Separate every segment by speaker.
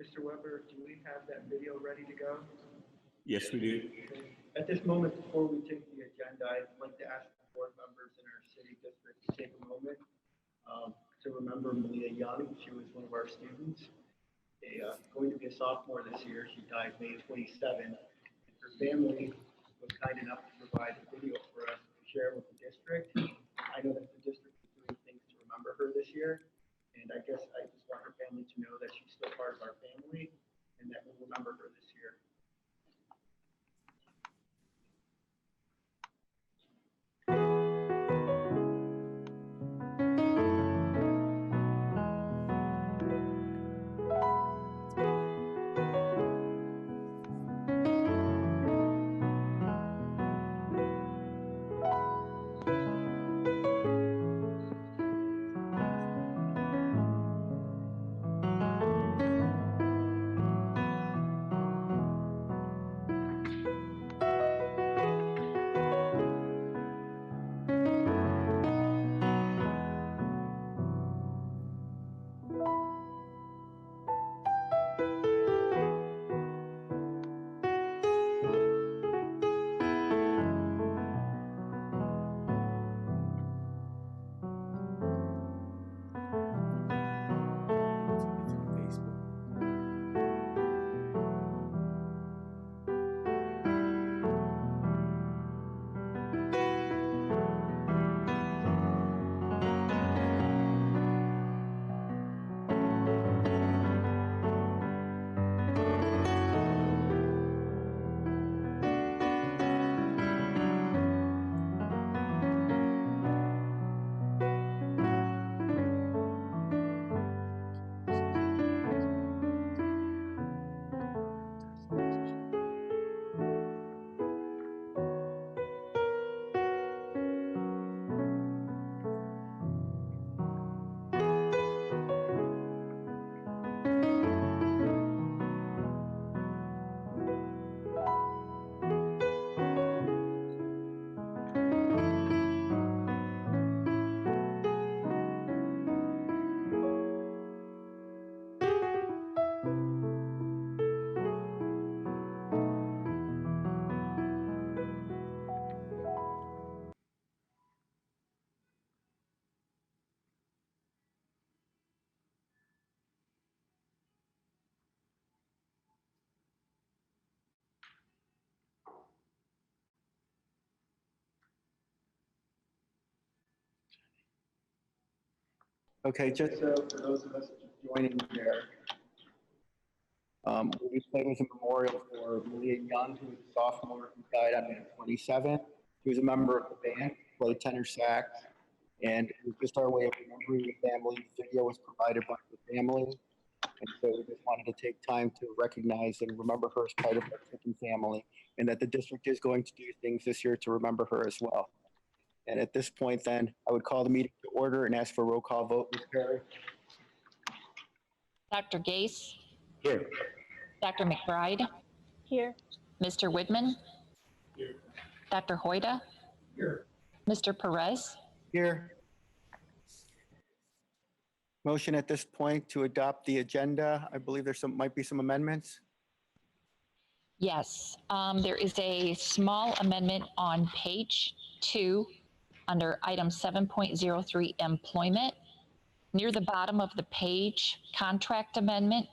Speaker 1: Mr. Weber, do we have that video ready to go?
Speaker 2: Yes, we do.
Speaker 1: At this moment, before we take the agenda, I'd like to ask the board members in our city district to take a moment to remember Malia Young. She was one of our students. Going to be a sophomore this year. She died May 27. Her family was kind enough to provide a video for us to share with the district. I know that the district is doing things to remember her this year, and I guess I just want her family to know that she's still part of our family and that we'll remember her this year. Okay, just so for those of us joining there, we'll be playing as a memorial for Malia Young, who was a sophomore who died on May 27. She was a member of the band, played tenor sax, and it was just our way of remembering the family. The video was provided by the family, and so we just wanted to take time to recognize and remember her as part of our Tiffin family, and that the district is going to do things this year to remember her as well. And at this point, then, I would call the meeting to order and ask for a roll call vote. Ms. Perry?
Speaker 3: Dr. Gase?
Speaker 2: Here.
Speaker 3: Dr. McBride?
Speaker 4: Here.
Speaker 3: Mr. Widman?
Speaker 2: Here.
Speaker 3: Dr. Hoyda?
Speaker 2: Here.
Speaker 3: Mr. Perez?
Speaker 1: Here. Motion at this point to adopt the agenda. I believe might be some amendments.
Speaker 3: Yes, there is a small amendment on page 2 under item 7.03 employment. Near the bottom of the page, contract amendment,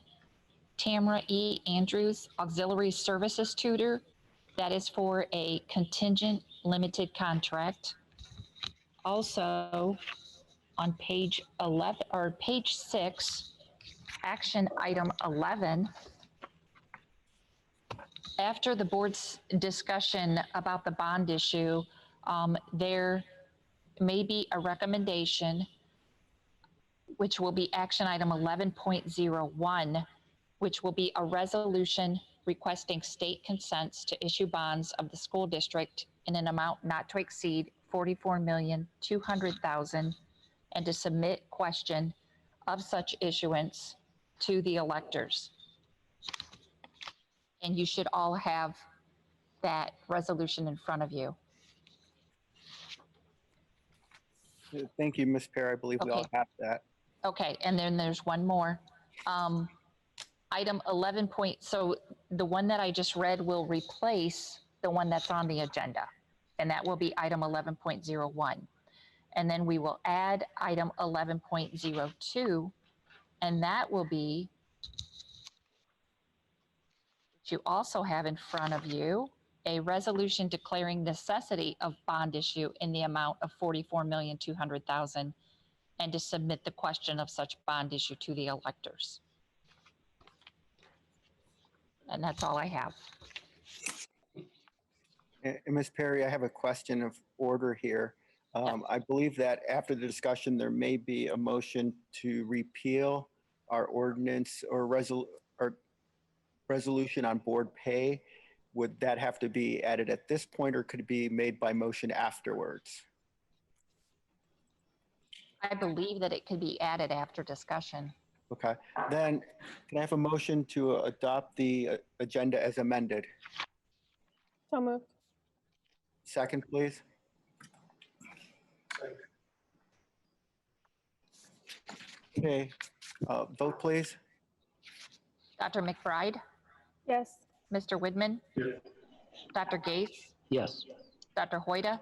Speaker 3: Tamara E. Andrews, auxiliary services tutor. That is for a contingent limited contract. Also on page 11 or page 6, action item 11. After the board's discussion about the bond issue, there may be a recommendation, which will be action item 11.01, which will be a resolution requesting state consents to issue bonds of the school district in an amount not to exceed $44,200,000 and to submit question of such issuance to the electors. And you should all have that resolution in front of you.
Speaker 1: Thank you, Ms. Perry. I believe we all have that.
Speaker 3: Okay, and then there's one more. Item 11 point, so the one that I just read will replace the one that's on the agenda, and that will be item 11.01. And then we will add item 11.02, and that will be, which you also have in front of you, a resolution declaring necessity of bond issue in the amount of $44,200,000 and to submit the question of such bond issue to the electors. And that's all I have.
Speaker 4: And Ms. Perry, I have a question of order here. I believe that after the discussion, there may be a motion to repeal our ordinance or resolution on board pay. Would that have to be added at this point, or could it be made by motion afterwards?
Speaker 3: I believe that it could be added after discussion.
Speaker 4: Okay, then can I have a motion to adopt the agenda as amended?
Speaker 5: So moved.
Speaker 4: Second, please. Okay, vote please.
Speaker 3: Dr. McBride,
Speaker 5: Yes.
Speaker 3: Mr. Widman,
Speaker 2: Yes.
Speaker 3: Dr. Gates,
Speaker 6: Yes.
Speaker 3: Dr. Hoyda,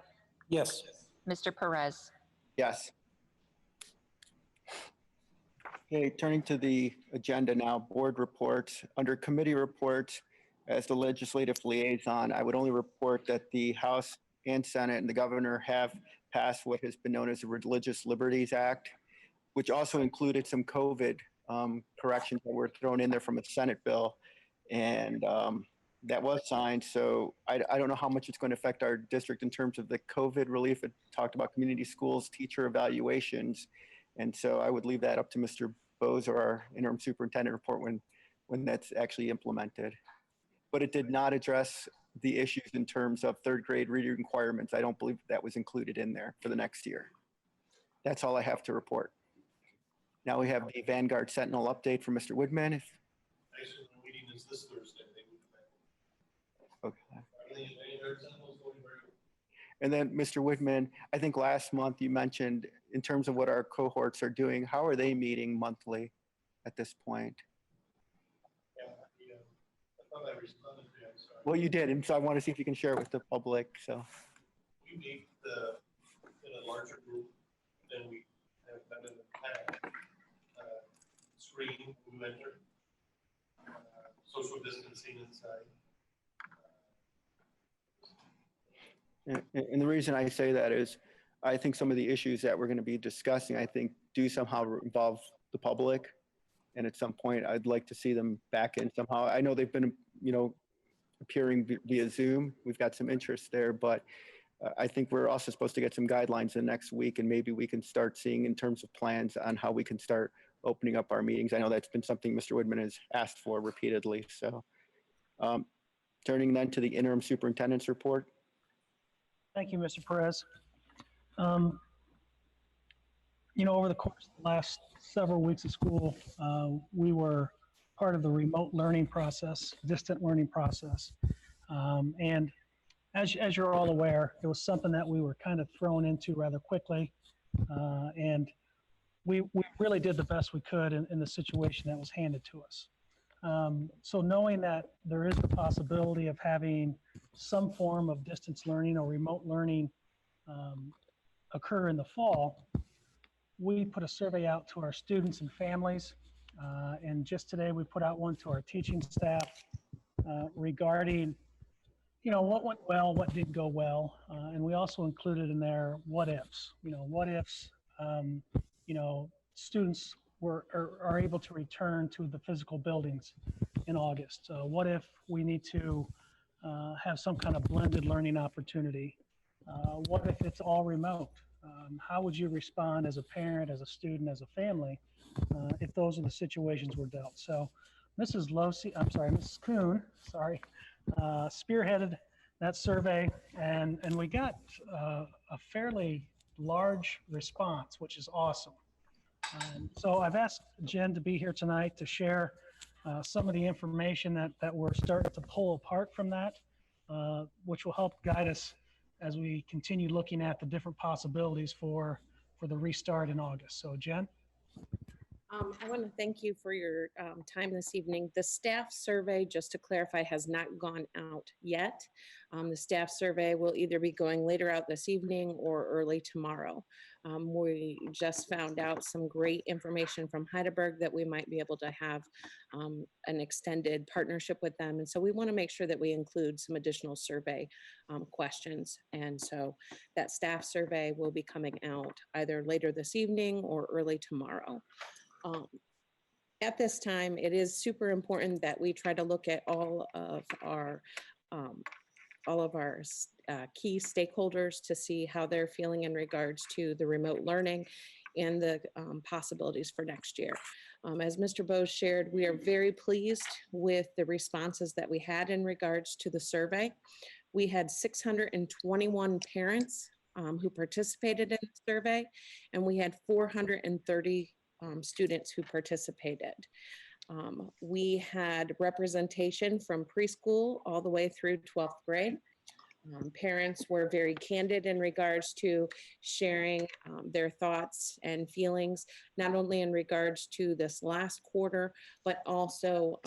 Speaker 6: Yes.
Speaker 3: Mr. Perez.
Speaker 4: Yes. Okay, turning to the agenda now, board reports. Under committee reports, as the legislative liaison, I would only report that the House and Senate and the governor have passed what has been known as the Religious Liberties Act, which also included some COVID corrections that were thrown in there from a Senate bill. And that was signed. So I don't know how much it's going to affect our district in terms of the COVID relief. It talked about community schools, teacher evaluations. And so I would leave that up to Mr. Bose or our interim superintendent report when that's actually implemented. But it did not address the issues in terms of third grade reading requirements. I don't believe that was included in there for the next year. That's all I have to report. Now we have the Vanguard Sentinel update from Mr. Woodman.
Speaker 2: Actually, the meeting is this Thursday. They will be back.
Speaker 4: Okay.
Speaker 2: Everything is Vanguard Sentinel is going very well.
Speaker 4: And then Mr. Woodman, I think last month you mentioned in terms of what our cohorts are doing, how are they meeting monthly at this point?
Speaker 2: Yeah, I thought I responded to you, I'm sorry.
Speaker 4: Well, you did, and so I want to see if you can share it with the public, so.
Speaker 2: We meet in a larger group than we have done in the past. Screening, we enter, social distancing inside.
Speaker 4: And the reason I say that is I think some of the issues that we're going to be discussing, I think do somehow involve the public. And at some point, I'd like to see them back in somehow. I know they've been, appearing via Zoom. We've got some interest there, but I think we're also supposed to get some guidelines in next week, and maybe we can start seeing in terms of plans on how we can start opening up our meetings. I know that's been something Mr. Woodman has asked for repeatedly. So turning then to the interim superintendent's report.
Speaker 7: Thank you, Mr. Perez. Over the course of the last several weeks of school, we were part of the remote learning process, distant learning process. And as you're all aware, it was something that we were kind of thrown into rather quickly. And we really did the best we could in the situation that was handed to us. So knowing that there is the possibility of having some form of distance learning or remote learning occur in the fall, we put a survey out to our students and families. And just today we put out one to our teaching staff regarding, what went well, what didn't go well. And we also included in there what ifs, what ifs, students are able to return to the physical buildings in August. What if we need to have some kind of blended learning opportunity? What if it's all remote? How would you respond as a parent, as a student, as a family, if those are the situations we're dealt? So Mrs. Kuhn, spearheaded that survey, and we got a fairly large response, which is awesome. So I've asked Jen to be here tonight to share some of the information that we're starting to pull apart from that, which will help guide us as we continue looking at the different possibilities for the restart in August. So Jen?
Speaker 6: I want to thank you for your time this evening. The staff survey, just to clarify, has not gone out yet. The staff survey will either be going later out this evening or early tomorrow. We just found out some great information from Heidelberg that we might be able to have an extended partnership with them. And so we want to make sure that we include some additional survey questions. And so that staff survey will be coming out either later this evening or early tomorrow. At this time, it is super important that we try to look at all of our key stakeholders to see how they're feeling in regards to the remote learning and the possibilities for next year. As Mr. Bose shared, we are very pleased with the responses that we had in regards to the survey. We had 621 parents who participated in the survey, and we had 430 students who participated. We had representation from preschool all the way through 12th grade. Parents were very candid in regards to sharing their thoughts and feelings, not only in regards to this last quarter, but also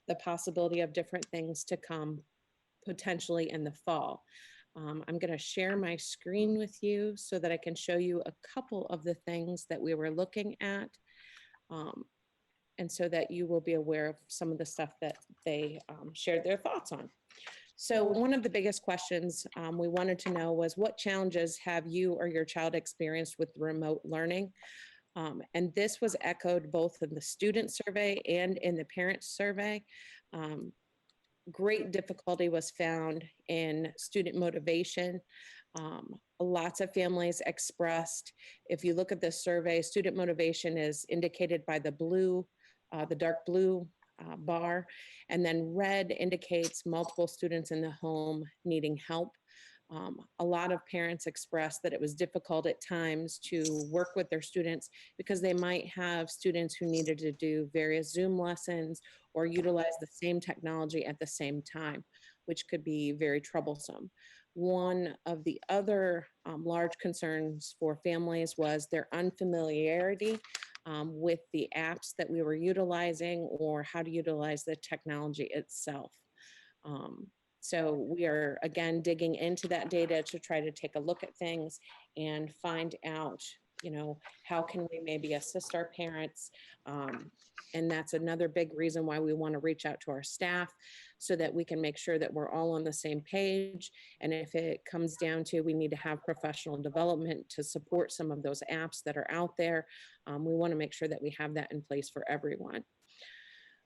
Speaker 6: the possibility of different things to come potentially in the fall. I'm going to share my screen with you so that I can show you a couple of the things that we were looking at. And so that you will be aware of some of the stuff that they shared their thoughts on. So one of the biggest questions we wanted to know was, what challenges have you or your child experienced with remote learning? And this was echoed both in the student survey and in the parent survey. Great difficulty was found in student motivation. Lots of families expressed, if you look at this survey, student motivation is indicated by the blue, the dark blue bar, and then red indicates multiple students in the home needing help. A lot of parents expressed that it was difficult at times to work with their students because they might have students who needed to do various Zoom lessons or utilize the same technology at the same time, which could be very troublesome. One of the other large concerns for families was their unfamiliarity with the apps that we were utilizing or how to utilize the technology itself. So we are, again, digging into that data to try to take a look at things and find out, you know, how can we maybe assist our parents? And that's another big reason why we want to reach out to our staff so that we can make sure that we're all on the same page. And if it comes down to we need to have professional development to support some of those apps that are out there, we want to make sure that we have that in place for everyone.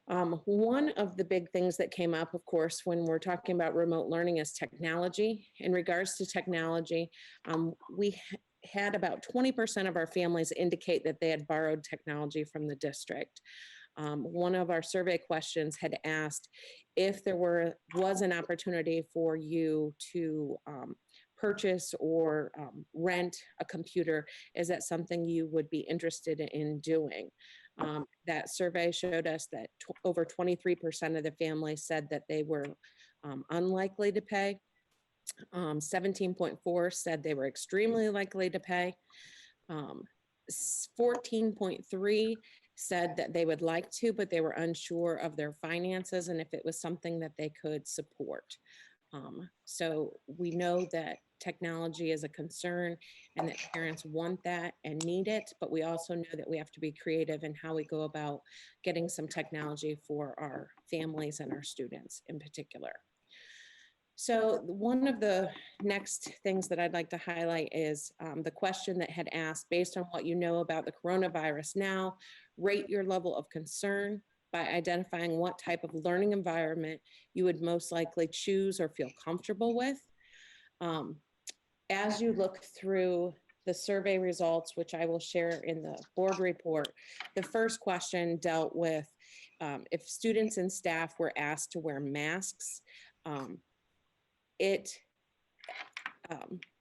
Speaker 6: One of the big things that came up, of course, when we're talking about remote learning is technology. In regards to technology, we had about 20% of our families indicate that they had borrowed technology from the district. One of our survey questions had asked if there was an opportunity for you to purchase or rent a computer, is that something you would be interested in doing? That survey showed us that over 23% of the families said that they were unlikely to pay. 17.4 said they were extremely likely to pay. 14.3 said that they would like to, but they were unsure of their finances and if it was something that they could support. So we know that technology is a concern and that parents want that and need it, but we also know that we have to be creative in how we go about getting some technology for our families and our students in particular. So one of the next things that I'd like to highlight is the question that had asked, based on what you know about the coronavirus now, rate your level of concern by identifying what type of learning environment you would most likely choose or feel comfortable with. As you look through the survey results, which I will share in the board report, the first question dealt with if students and staff were asked to wear masks. It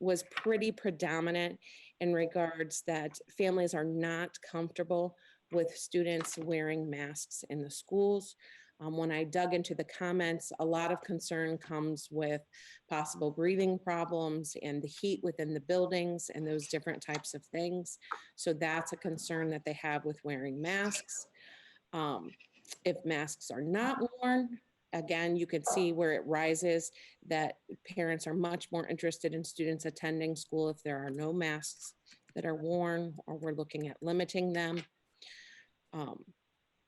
Speaker 6: was pretty predominant in regards that families are not comfortable with students wearing masks in the schools. When I dug into the comments, a lot of concern comes with possible breathing problems and the heat within the buildings and those different types of things. So that's a concern that they have with wearing masks. If masks are not worn, again, you can see where it rises that parents are much more interested in students attending school if there are no masks that are worn, or we're looking at limiting them.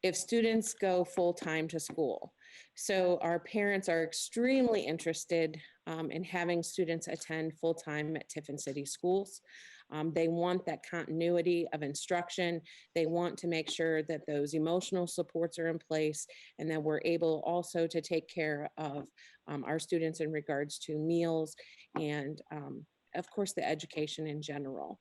Speaker 6: If students go full-time to school. So our parents are extremely interested in having students attend full-time at Tiffin City Schools. They want that continuity of instruction. They want to make sure that those emotional supports are in place and that we're able also to take care of our students in regards to meals and of course the education in general.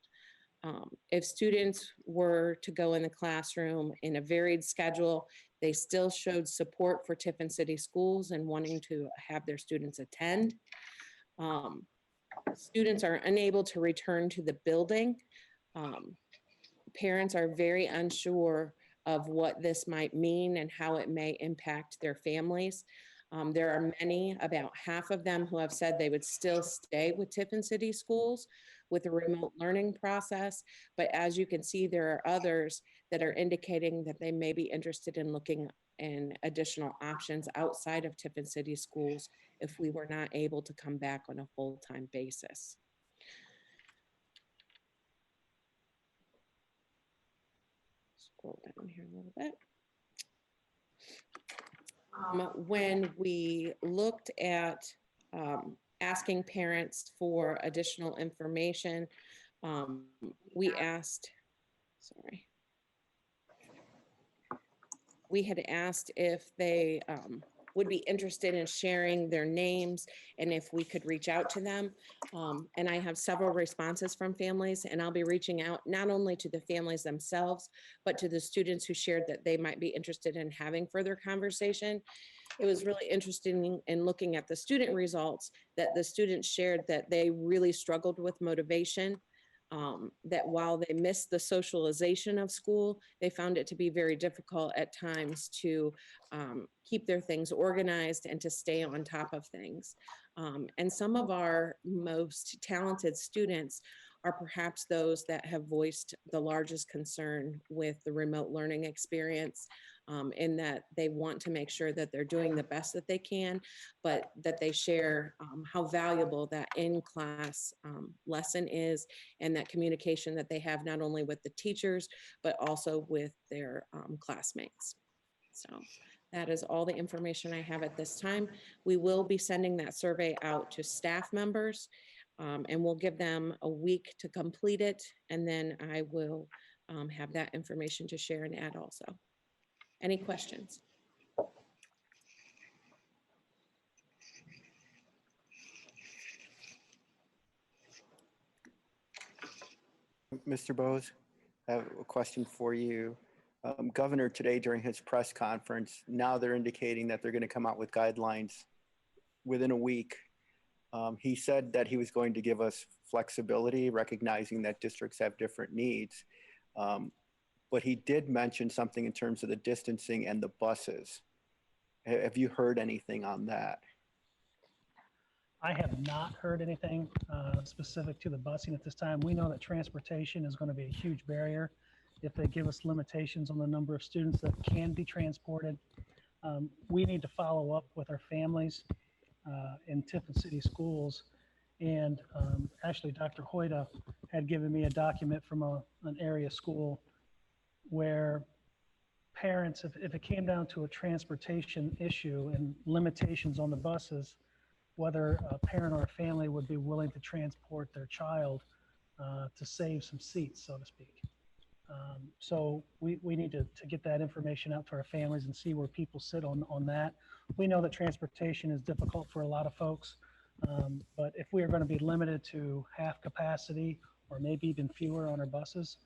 Speaker 6: If students were to go in the classroom in a varied schedule, they still showed support for Tiffin City Schools and wanting to have their students attend. Students are unable to return to the building. Parents are very unsure of what this might mean and how it may impact their families. There are many, about half of them, who have said they would still stay with Tiffin City Schools with a remote learning process. But as you can see, there are others that are indicating that they may be interested in looking in additional options outside of Tiffin City Schools if we were not able to come back on a full-time basis. Scroll down here a little bit. When we looked at asking parents for additional information, we had asked if they would be interested in sharing their names and if we could reach out to them. And I have several responses from families, and I'll be reaching out not only to the families themselves, but to the students who shared that they might be interested in having further conversation. It was really interesting in looking at the student results that the students shared that they really struggled with motivation. That while they missed the socialization of school, they found it to be very difficult at times to keep their things organized and to stay on top of things. And some of our most talented students are perhaps those that have voiced the largest concern with the remote learning experience, in that they want to make sure that they're doing the best that they can, but that they share how valuable that in-class lesson is, and that communication that they have not only with the teachers, but also with their classmates. So that is all the information I have at this time. We will be sending that survey out to staff members, and we'll give them a week to complete it, and then I will have that information to share and add also. Any questions?
Speaker 4: Mr. Bose, I have a question for you. Governor today during his press conference, now they're indicating that they're going to come out with guidelines within a week. He said that he was going to give us flexibility, recognizing that districts have different needs. But he did mention something in terms of the distancing and the buses. Have you heard anything on that?
Speaker 7: I have not heard anything specific to the busing at this time. We know that transportation is going to be a huge barrier if they give us limitations on the number of students that can be transported. We need to follow up with our families in Tiffin City Schools. And actually, Dr. Hoyta had given me a document from an area school where parents, if it came down to a transportation issue and limitations on the buses, whether a parent or a family would be willing to transport their child to save some seats, so to speak. So we need to get that information out to our families and see where people sit on that. We know that transportation is difficult for a lot of folks, but if we are going to be limited to half capacity or maybe even fewer on our buses,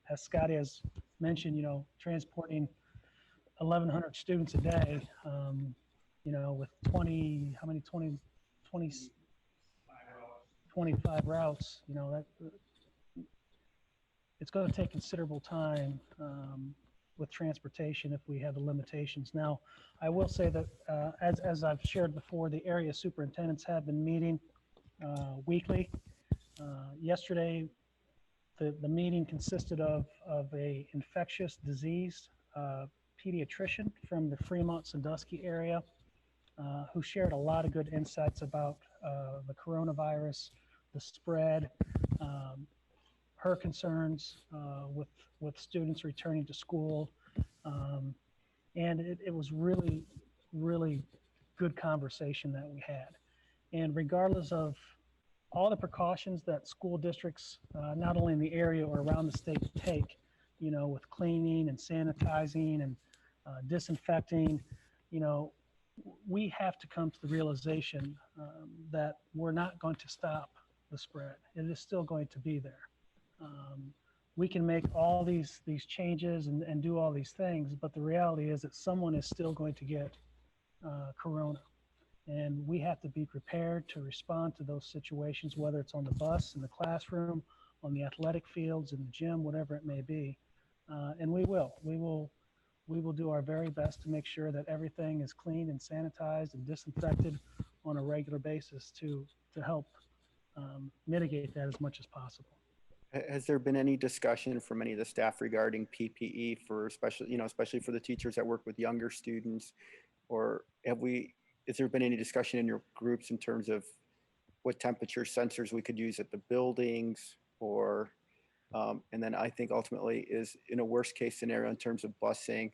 Speaker 7: as Scotty has mentioned, transporting 1,100 students a day, with 25 routes, it's going to take considerable time with transportation if we have the limitations. Now, I will say that as I've shared before, the area superintendents have been meeting weekly. Yesterday, the meeting consisted of a infectious disease pediatrician from the Fremont Sandusky area who shared a lot of good insights about the coronavirus, the spread, her concerns with students returning to school. And it was really, really good conversation that we had. And regardless of all the precautions that school districts, not only in the area or around the state, take, with cleaning and sanitizing and disinfecting, we have to come to the realization that we're not going to stop the spread. It is still going to be there. We can make all these changes and do all these things, but the reality is that someone is still going to get corona. And we have to be prepared to respond to those situations, whether it's on the bus, in the classroom, on the athletic fields, in the gym, whatever it may be. And we will do our very best to make sure that everything is clean and sanitized and disinfected on a regular basis to help mitigate that as much as possible.
Speaker 4: Has there been any discussion from any of the staff regarding PPE for especially for the teachers that work with younger students? Or has there been any discussion in your groups in terms of what temperature sensors we could use at the buildings? Or, and then I think ultimately is in a worst case scenario in terms of busing,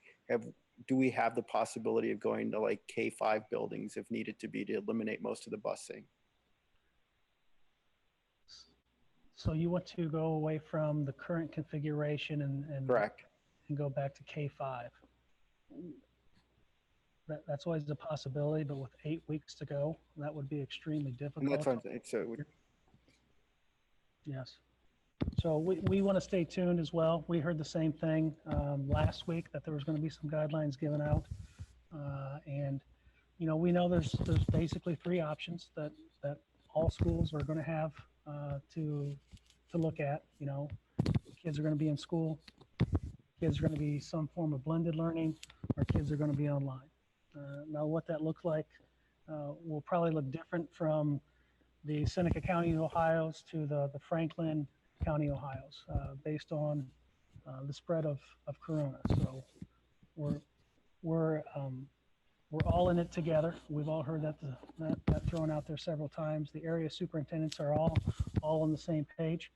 Speaker 4: do we have the possibility of going to like K-5 buildings if needed to be to eliminate most of the busing?
Speaker 7: So you want to go away from the current configuration and
Speaker 4: Correct.
Speaker 7: And go back to K-5. That's always a possibility, but with 8 weeks to go, that would be extremely difficult.
Speaker 4: And that's what I'm saying. So
Speaker 7: yes. So we want to stay tuned as well. We heard the same thing last week, that there was going to be some guidelines given out. And, we know there's basically 3 options that all schools are going to have to look at. Kids are going to be in school, kids are going to be some form of blended learning, or kids are going to be online. Now what that looks like will probably look different from the Seneca County, Ohio's to the Franklin County, Ohio's, based on the spread of corona. So we're all in it together. We've all heard that thrown out there several times. The area superintendents are all on the same page.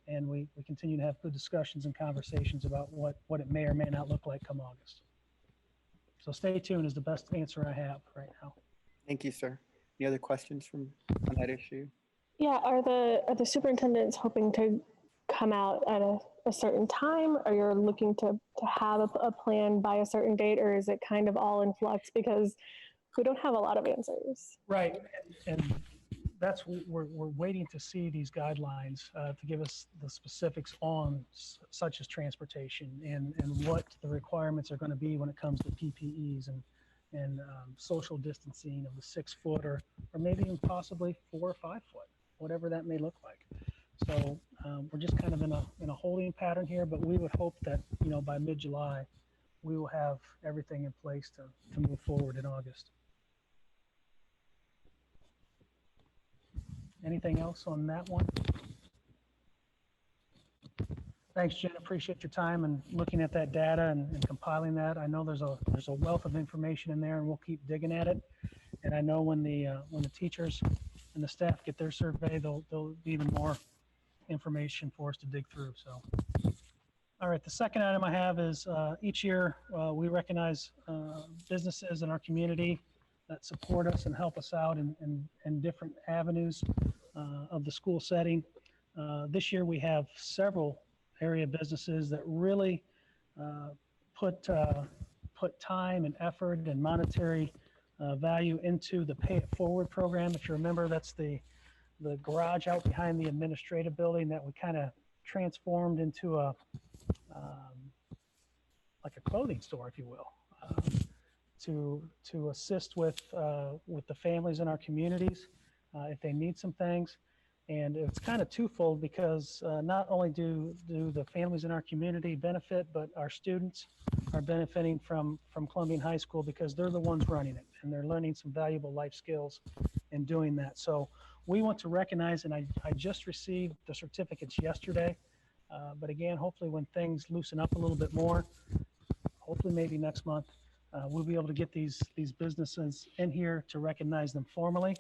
Speaker 7: And we continue to have good discussions and conversations about what it may or may not look like come August. So stay tuned is the best answer I have right now.
Speaker 4: thank you, sir. Any other questions on that issue?
Speaker 5: Yeah, are the superintendents hoping to come out at a certain time? Are you looking to have a plan by a certain date, or is it kind of all in flux because we don't have a lot of answers?
Speaker 7: Right, and that's we're waiting to see these guidelines to give us the specifics on such as transportation and what the requirements are going to be when it comes to PPEs and social distancing of the 6 foot or maybe even possibly 4 or 5 foot, whatever that may look like. So we're just kind of in a holding pattern here, but we would hope that by mid-July we will have everything in place to move forward in August. Anything else on that one? Thanks, Jen. Appreciate your time and looking at that data and compiling that. I know there's a wealth of information in there, and we'll keep digging at it. And I know when the teachers and the staff get their survey, there'll be even more information for us to dig through. So, all right. The second item I have is each year we recognize businesses in our community that support us and help us out in different avenues of the school setting. This year we have several area businesses that really put time and effort and monetary value into the Pay It Forward program. If you remember, that's the garage out behind the administrative building that we kind of transformed into like a clothing store, if you will. To assist with the families in our communities if they need some things. And it's kind of twofold because not only do the families in our community benefit, but our students are benefiting from Columbian High School because they're the ones running it and they're learning some valuable life skills in doing that. So we want to recognize, and I just received the certificates yesterday, but again, hopefully when things loosen up a little bit more, hopefully maybe next month, we'll be able to get these businesses in here to recognize them formally.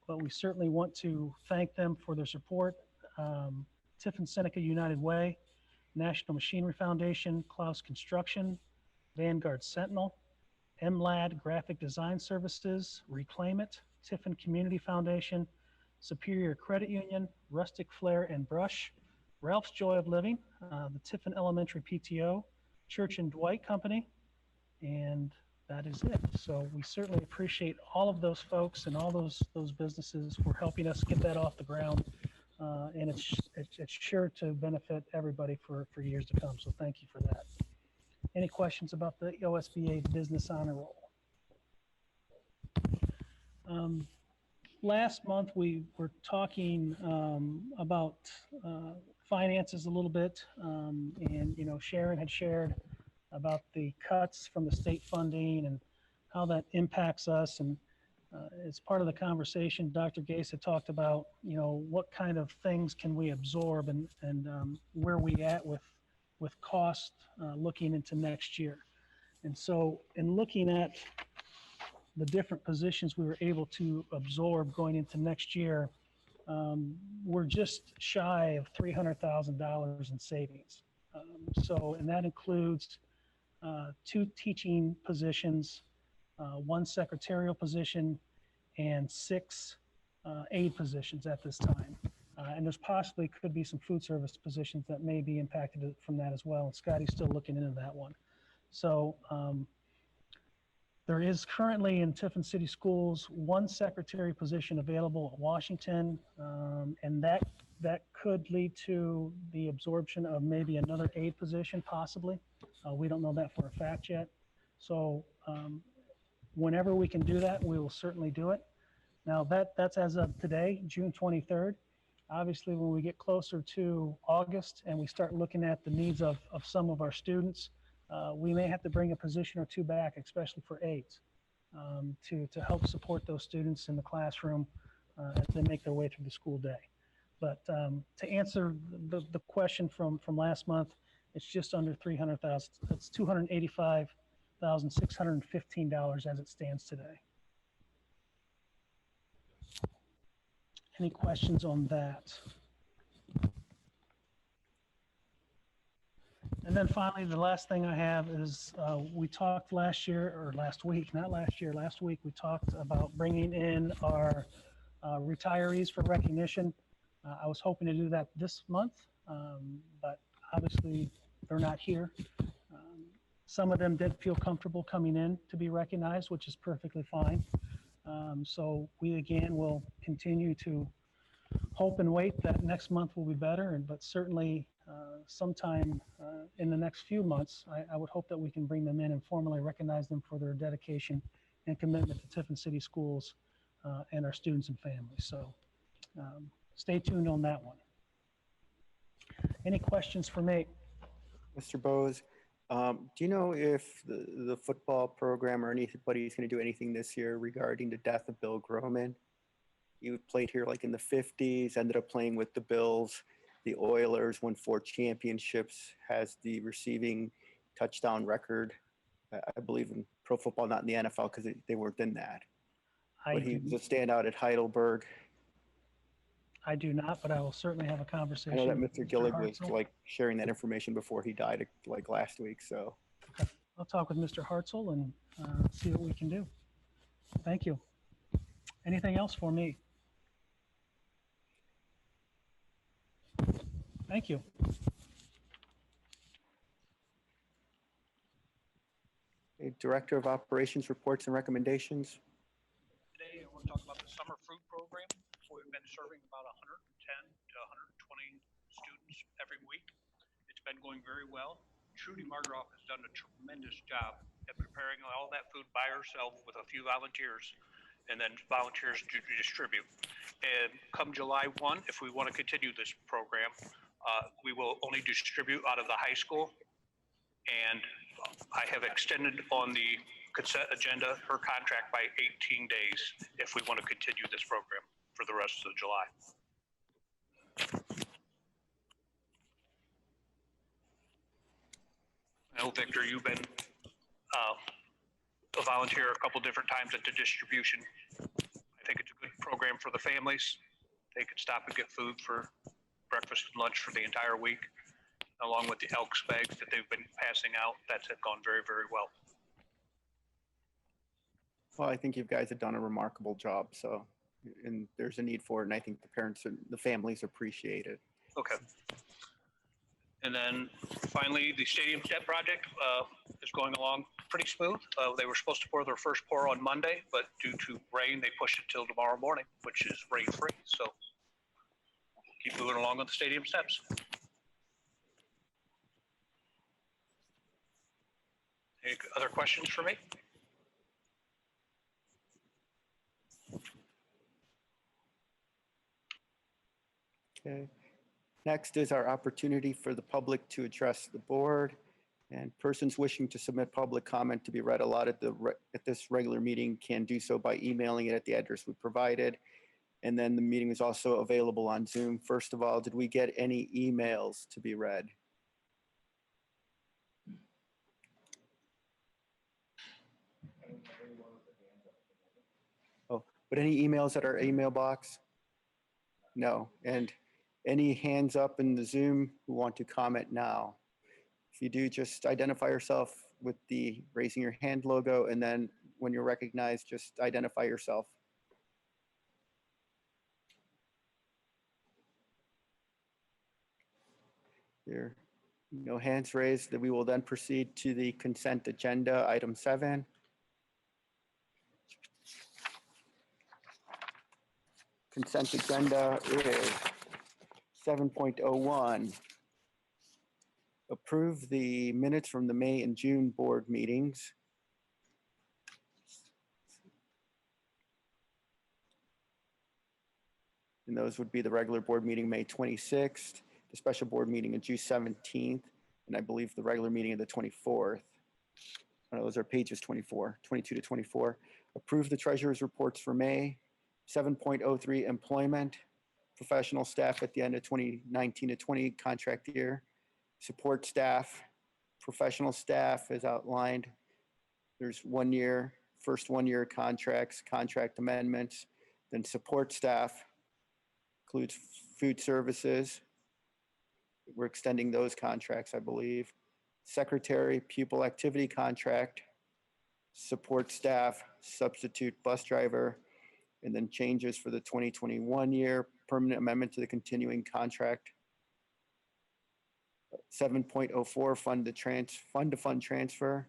Speaker 7: But we certainly want to thank them for their support. Tiffin Seneca United Way, National Machinery Foundation, Klaus Construction, Vanguard Sentinel, MLAD Graphic Design Services, Reclaim It, Tiffin Community Foundation, Superior Credit Union, Rustic Flair and Brush, Ralph's Joy of Living, the Tiffin Elementary PTO, Church and Dwight Company, and that is it. So we certainly appreciate all of those folks and all those businesses for helping us get that off the ground. And it's sure to benefit everybody for years to come. So thank you for that. Any questions about the OSBA Business Honor Roll? Last month we were talking about finances a little bit, and Sharon had shared about the cuts from the state funding and how that impacts us. And as part of the conversation, Dr. Gase had talked about, what kind of things can we absorb and where we at with cost looking into next year. And so in looking at the different positions we were able to absorb going into next year, we're just shy of $300,000 in savings. And that includes 2 teaching positions, 1 secretarial position, and 6 aide positions at this time. And there's possibly could be some food service positions that may be impacted from that as well. And Scotty's still looking into that one. So there is currently in Tiffin City Schools 1 secretary position available at Washington, and that could lead to the absorption of maybe another aide position possibly. We don't know that for a fact yet. So whenever we can do that, we will certainly do it. Now that's as of today, June 23rd. Obviously, when we get closer to August and we start looking at the needs of some of our students, we may have to bring a position or 2 back, especially for aides, to help support those students in the classroom as they make their way through the school day. But to answer the question from last month, it's just under $300,000. It's $285,615 as it stands today. Any questions on that? And then finally, the last thing I have is we talked last week, we talked about bringing in our retirees for recognition. I was hoping to do that this month, but obviously they're not here. Some of them did feel comfortable coming in to be recognized, which is perfectly fine. So we again will continue to hope and wait that next month will be better, but certainly sometime in the next few months, I would hope that we can bring them in and formally recognize them for their dedication and commitment to Tiffin City Schools and our students and families. So stay tuned on that one. Any questions for me?
Speaker 4: Mr. Bose, do you know if the football program or anybody is going to do anything this year regarding the death of Bill Groman? He played here like in the 50s, ended up playing with the Bills, the Oilers, won 4 championships, has the receiving touchdown record, I believe in pro football, not in the NFL because they weren't in that. But he was a standout at Heidelberg.
Speaker 7: I do not, but I will certainly have a conversation.
Speaker 4: I know that Mr. Gillig was like sharing that information before he died like last week. So
Speaker 7: okay. I'll talk with Mr. Hartzell and see what we can do. Thank you. Anything else for me? Thank you.
Speaker 4: Okay, Director of Operations reports and recommendations.
Speaker 8: Today, I want to talk about the summer fruit program. We've been serving about 110 to 120 students every week. It's been going very well. Trudy Margroff has done a tremendous job at preparing all that food by herself with a few volunteers. and then volunteers to distribute. And come July 1, if we want to continue this program, we will only distribute out of the high school. And I have extended on the consent agenda her contract by 18 days if we want to continue this program for the rest of July. I know, Victor, you've been a volunteer a couple different times at the distribution. I think it's a good program for the families. They can stop and get food for breakfast and lunch for the entire week, along with the Elks bags that they've been passing out. That's gone very, very well.
Speaker 4: Well, I think you guys have done a remarkable job. So, and there's a need for it. And I think the parents and the families appreciate it.
Speaker 8: Okay. And then finally, the stadium step project is going along pretty smooth. They were supposed to pour their first pour on Monday, but due to rain, they pushed it till tomorrow morning, which is rain-free. So keep moving along with the stadium steps. Any other questions for me?
Speaker 4: Okay. Next is our opportunity for the public to address the board, and persons wishing to submit public comment to be read aloud at this regular meeting can do so by emailing it at the address we provided. And then the meeting is also available on Zoom. First of all, did we get any emails to be read? Oh, but any emails at our email box? No. And any hands up in the Zoom who want to comment now? If you do, just identify yourself with the raising your hand logo, and then when you're recognized, just identify yourself. There, no hands raised. That we will then proceed to the consent agenda, item 7. Consent agenda is 7.01. Approve the minutes from the May and June board meetings. And those would be the regular board meeting, May 26th, the special board meeting of June 17th, and I believe the regular meeting of the 24th. Those are pages 22 to 24. Approve the treasurer's reports for May. 7.03, employment, professional staff at the end of 2019 to 20 contract year. Support staff, professional staff as outlined. There's 1 year, first 1 year contracts, contract amendments. Then support staff includes food services. We're extending those contracts, I believe. Secretary, pupil activity contract, support staff, substitute bus driver, and then changes for the 2021 year, permanent amendment to the continuing contract. 7.04, fund-to-fund transfer,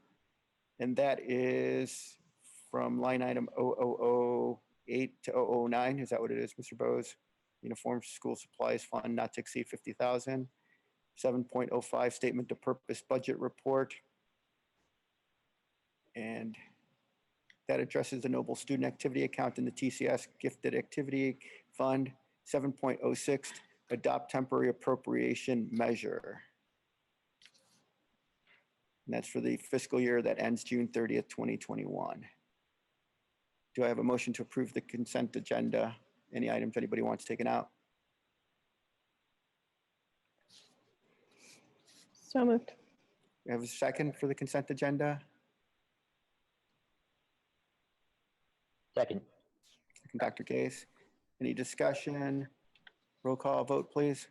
Speaker 4: and that is from line item 0008 to 009. Is that what it is, Mr. Bose? Uniform School Supplies Fund not to exceed 50,000. 7.05, statement of purpose budget report, and that addresses the Noble Student Activity Account in the TCS Gifted Activity Fund. 7.06, adopt temporary appropriation measure. And that's for the fiscal year that ends June 30th, 2021. Do I have a motion to approve the consent agenda? Any items anybody wants taken out?
Speaker 5: So moved.
Speaker 4: We have a second for the consent agenda?
Speaker 9: Second.
Speaker 4: Second, Dr. Gase. Any discussion? Roll call vote, please.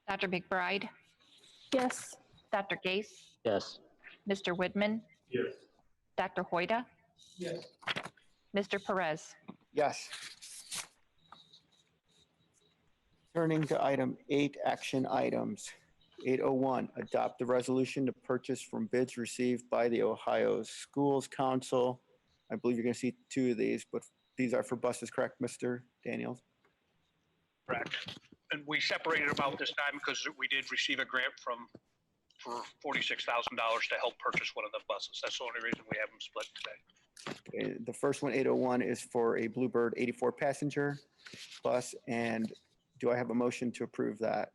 Speaker 3: Dr. McBride,
Speaker 5: Yes.
Speaker 3: Dr. Gase,
Speaker 9: Yes.
Speaker 3: Mr. Widman,
Speaker 2: Yes.
Speaker 3: Dr. Hoyda,
Speaker 2: Yes.
Speaker 3: Mr. Perez.
Speaker 4: Yes. Turning to item 8, action items. 801, adopt the resolution to purchase from bids received by the Ohio Schools Council. I believe you're going to see 2 of these, but these are for buses, correct, Mr. Daniels?
Speaker 8: Correct. And we separated them out this time because we did receive a grant for $46,000 to help purchase one of the buses. That's the only reason we have them split today.
Speaker 4: Okay, the first one, 801, is for a Bluebird 84 passenger bus. And do I have a motion to approve that?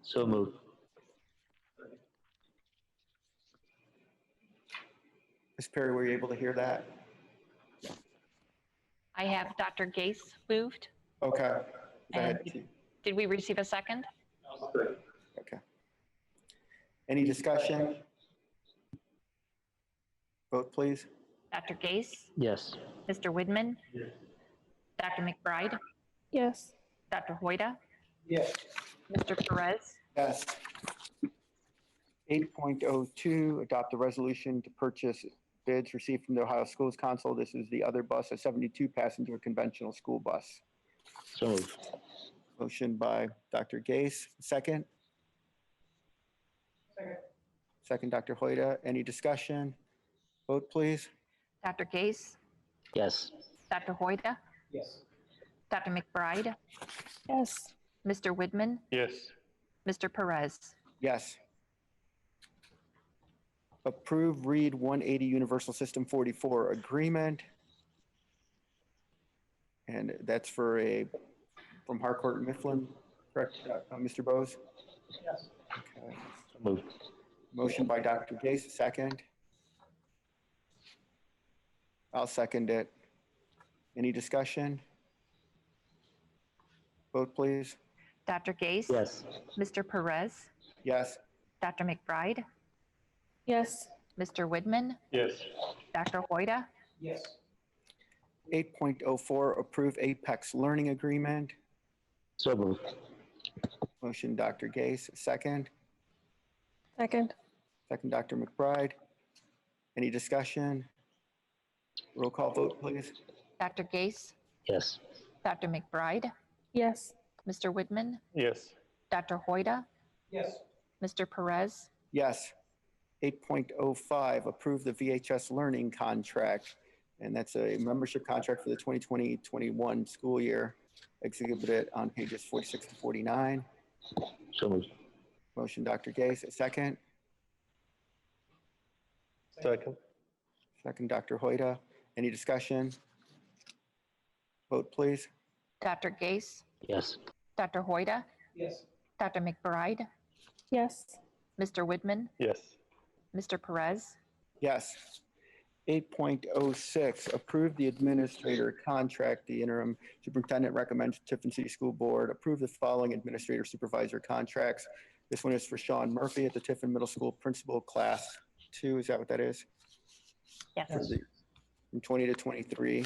Speaker 9: So moved.
Speaker 4: Ms. Perry, were you able to hear that?
Speaker 3: I have Dr. Gase moved.
Speaker 4: Okay. Go ahead.
Speaker 3: Did we receive a second?
Speaker 4: Okay. Any discussion? Vote, please.
Speaker 3: Dr. Gase,
Speaker 9: Yes.
Speaker 3: Mr. Widman, Dr. McBride,
Speaker 5: Yes.
Speaker 3: Dr. Hoyda,
Speaker 1: Yes.
Speaker 3: Mr. Perez,
Speaker 4: Yes. 8.02, adopt a resolution to purchase bids received from the Ohio Schools Council. This is the other bus, a 72-passenger conventional school bus.
Speaker 9: So moved.
Speaker 4: Motion by Dr. Gase, second. Second, Dr. Hoyda. Any discussion? Vote, please.
Speaker 3: Dr. Gase,
Speaker 9: Yes.
Speaker 3: Dr. Hoyda,
Speaker 1: Yes.
Speaker 3: Dr. McBride,
Speaker 5: Yes.
Speaker 3: Mr. Widman,
Speaker 2: Yes.
Speaker 3: Mr. Perez.
Speaker 4: Yes. Approve Read 180 Universal System 44 agreement. And that's for from Harcourt and Mifflin, correct, Mr. Bose?
Speaker 1: Yes.
Speaker 4: Okay.
Speaker 9: So moved.
Speaker 4: Motion by Dr. Gase, second. I'll second it. Any discussion? Vote, please.
Speaker 3: Dr. Gase,
Speaker 9: Yes.
Speaker 3: Mr. Perez,
Speaker 4: Yes.
Speaker 3: Dr. McBride,
Speaker 5: Yes.
Speaker 3: Mr. Widman,
Speaker 2: Yes.
Speaker 3: Dr. Hoyda,
Speaker 1: Yes.
Speaker 4: 8.04, approve Apex Learning Agreement.
Speaker 9: So moved.
Speaker 4: Motion, Dr. Gase, second.
Speaker 5: Second.
Speaker 4: Second, Dr. McBride. Any discussion? Roll call vote, please.
Speaker 3: Dr. Gase,
Speaker 9: Yes.
Speaker 3: Dr. McBride,
Speaker 5: Yes.
Speaker 3: Mr. Widman,
Speaker 2: Yes.
Speaker 3: Dr. Hoyda,
Speaker 1: Yes.
Speaker 3: Mr. Perez,
Speaker 4: Yes. 8.05, approve the VHS Learning Contract. And that's a membership contract for the 2020-21 school year, exhibited on pages 46 to 49.
Speaker 9: So moved.
Speaker 4: Motion, Dr. Gase, second.
Speaker 2: Second.
Speaker 4: Second, Dr. Hoyda. Any discussion? Vote, please.
Speaker 3: Dr. Gase,
Speaker 9: Yes.
Speaker 3: Dr. Hoyda,
Speaker 1: Yes.
Speaker 3: Dr. McBride,
Speaker 5: Yes.
Speaker 3: Mr. Widman,
Speaker 2: Yes.
Speaker 3: Mr. Perez,
Speaker 4: Yes. 8.06, approve the administrator contract. The interim superintendent recommends Tiffin City School Board approve the following administrator supervisor contracts. This one is for Sean Murphy at the Tiffin Middle School Principal Class 2. Is that what that is?
Speaker 3: yes.
Speaker 4: From 20 to 23.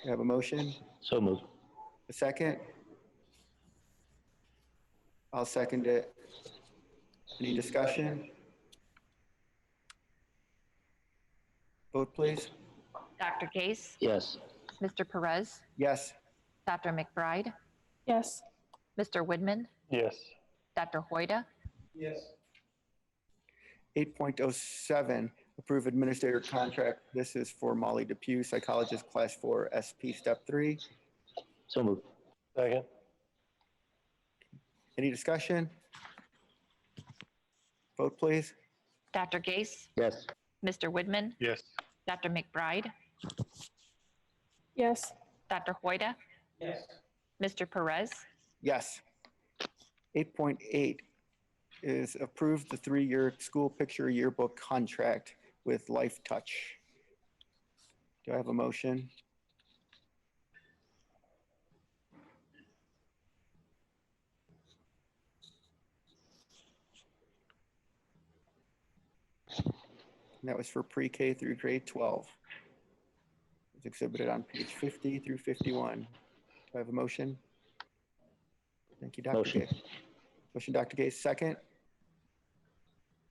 Speaker 4: You have a motion?
Speaker 9: So moved.
Speaker 4: A second? I'll second it. Any discussion? Vote, please.
Speaker 3: Dr. Gase,
Speaker 9: Yes.
Speaker 3: Mr. Perez,
Speaker 4: Yes.
Speaker 3: Dr. McBride,
Speaker 5: Yes.
Speaker 3: Mr. Widman,
Speaker 2: Yes.
Speaker 3: Dr. Hoyda,
Speaker 1: Yes.
Speaker 4: 8.07, approve administrator contract. This is for Molly Depew, psychologist, class 4, SP, step 3.
Speaker 9: So moved.
Speaker 2: Second.
Speaker 4: Any discussion? Vote, please.
Speaker 3: Dr. Gase,
Speaker 9: Yes.
Speaker 3: Mr. Widman,
Speaker 2: Yes.
Speaker 3: Dr. McBride,
Speaker 5: Yes.
Speaker 3: Dr. Hoyda,
Speaker 1: Yes.
Speaker 3: Mr. Perez,
Speaker 4: Yes. 8.8 is approve the 3-year school picture yearbook contract with Life Touch. Do I have a motion? And that was for pre-K through grade 12. It's exhibited on page 50 through 51. Do I have a motion? Thank you, Dr.
Speaker 9: Motion.
Speaker 4: Gase. Motion, Dr. Gase, second.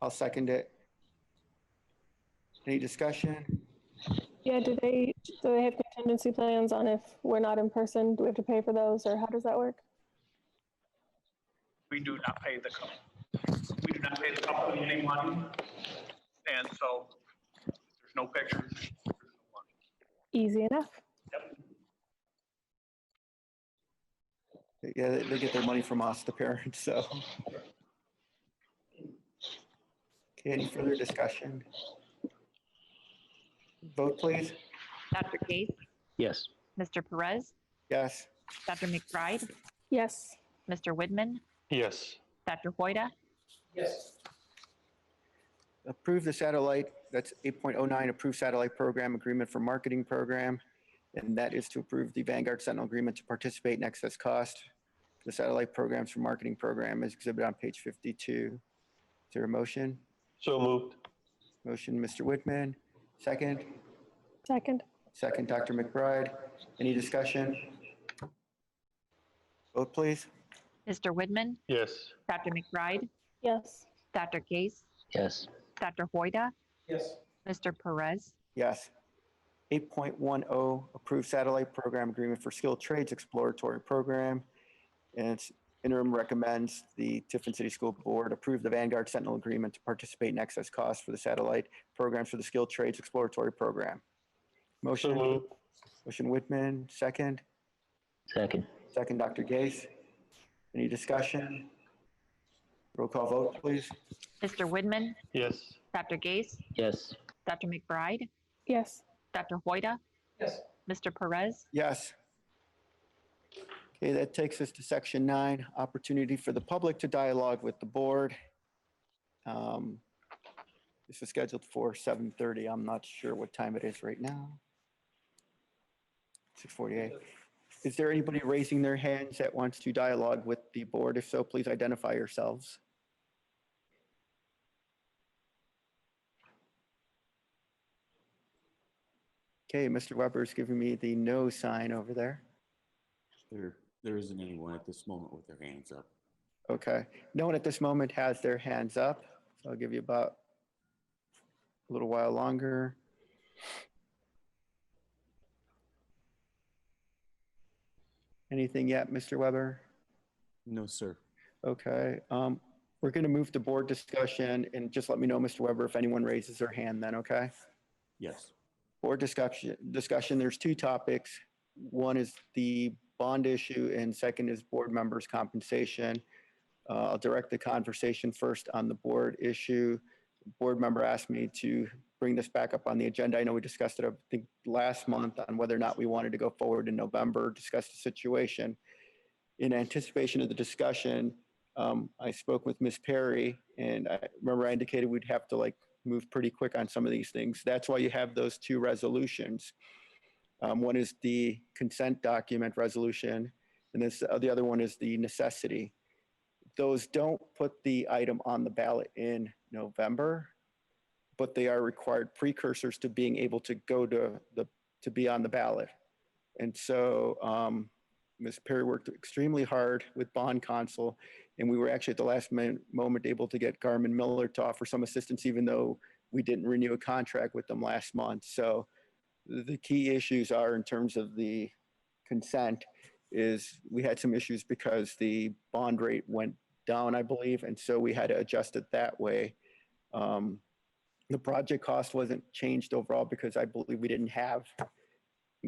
Speaker 4: I'll second it. Any discussion?
Speaker 5: Yeah. Do they have contingency plans on if we're not in person? Do we have to pay for those, or how does that work?
Speaker 8: We do not pay the company any money. And so there's no pictures. There's no money.
Speaker 5: Easy enough.
Speaker 8: Yep.
Speaker 4: Yeah, they get their money from us, the parents, so. Okay, any further discussion? Vote, please.
Speaker 3: Dr. Case,
Speaker 9: Yes.
Speaker 3: Mr. Perez,
Speaker 4: Yes.
Speaker 3: Dr. McBride,
Speaker 5: Yes.
Speaker 3: Mr. Widman,
Speaker 8: Yes.
Speaker 3: Dr. Hoyda,
Speaker 2: Yes.
Speaker 4: Approve the satellite, that's 8.09, approve satellite program agreement for marketing program. And that is to approve the Vanguard Sentinel agreement to participate in excess cost. The satellite programs for marketing program is exhibited on page 52. Is there a motion?
Speaker 8: So moved.
Speaker 4: Motion, Mr. Whitman. Second.
Speaker 5: Second.
Speaker 4: Second, Dr. McBride. Any discussion? Vote, please.
Speaker 3: Mr. Widman,
Speaker 8: Yes.
Speaker 3: Dr. McBride,
Speaker 5: Yes.
Speaker 3: Dr. Case,
Speaker 9: Yes.
Speaker 3: Dr. Hoyda,
Speaker 2: Yes.
Speaker 3: Mr. Perez,
Speaker 4: Yes. 8.10, approve satellite program agreement for skilled trades exploratory program. And it's interim recommends the Tiffin City School Board approve the Vanguard Sentinel agreement to participate in excess costs for the satellite programs for the skilled trades exploratory program. Motion. Motion Whitman, second.
Speaker 9: Second.
Speaker 4: Second, Dr. Gase. Any discussion? Roll call vote, please.
Speaker 3: Mr. Widman,
Speaker 8: Yes.
Speaker 3: Dr. Gase,
Speaker 9: Yes.
Speaker 3: Dr. McBride,
Speaker 5: Yes.
Speaker 3: Dr. Hoyda,
Speaker 2: Yes.
Speaker 3: Mr. Perez,
Speaker 4: Yes. Okay, that takes us to section 9, opportunity for the public to dialogue with the board. This is scheduled for 7:30. I'm not sure what time it is right now. 6:48. Is there anybody raising their hands that wants to dialogue with the board? If so, please identify yourselves. Okay, Mr. Weber is giving me the no sign over there.
Speaker 10: There isn't anyone at this moment with their hands up.
Speaker 4: Okay, no one at this moment has their hands up, so I'll give you about a little while longer. Anything yet, Mr. Weber?
Speaker 10: No, sir.
Speaker 4: Okay, we're going to move to board discussion, and just let me know, Mr. Weber, if anyone raises their hand then, okay?
Speaker 10: Yes.
Speaker 4: Board discussion, there's 2 topics. One is the bond issue, and second is board members' compensation. I'll direct the conversation first on the board issue. Board member asked me to bring this back up on the agenda. I know we discussed it, I think, last month on whether or not we wanted to go forward in November, discuss the situation. In anticipation of the discussion, I spoke with Ms. Perry, and I remember I indicated we'd have to move pretty quick on some of these things. That's why you have those 2 resolutions. One is the consent document resolution, and the other one is the necessity. Those don't put the item on the ballot in November, but they are required precursors to being able to go to be on the ballot. And so Ms. Perry worked extremely hard with bond counsel, and we were actually at the last moment able to get Garmin Miller to offer some assistance, even though we didn't renew a contract with them last month. So the key issues are, in terms of the consent, is we had some issues because the bond rate went down, I believe, and so we had to adjust it that way. The project cost wasn't changed overall because I believe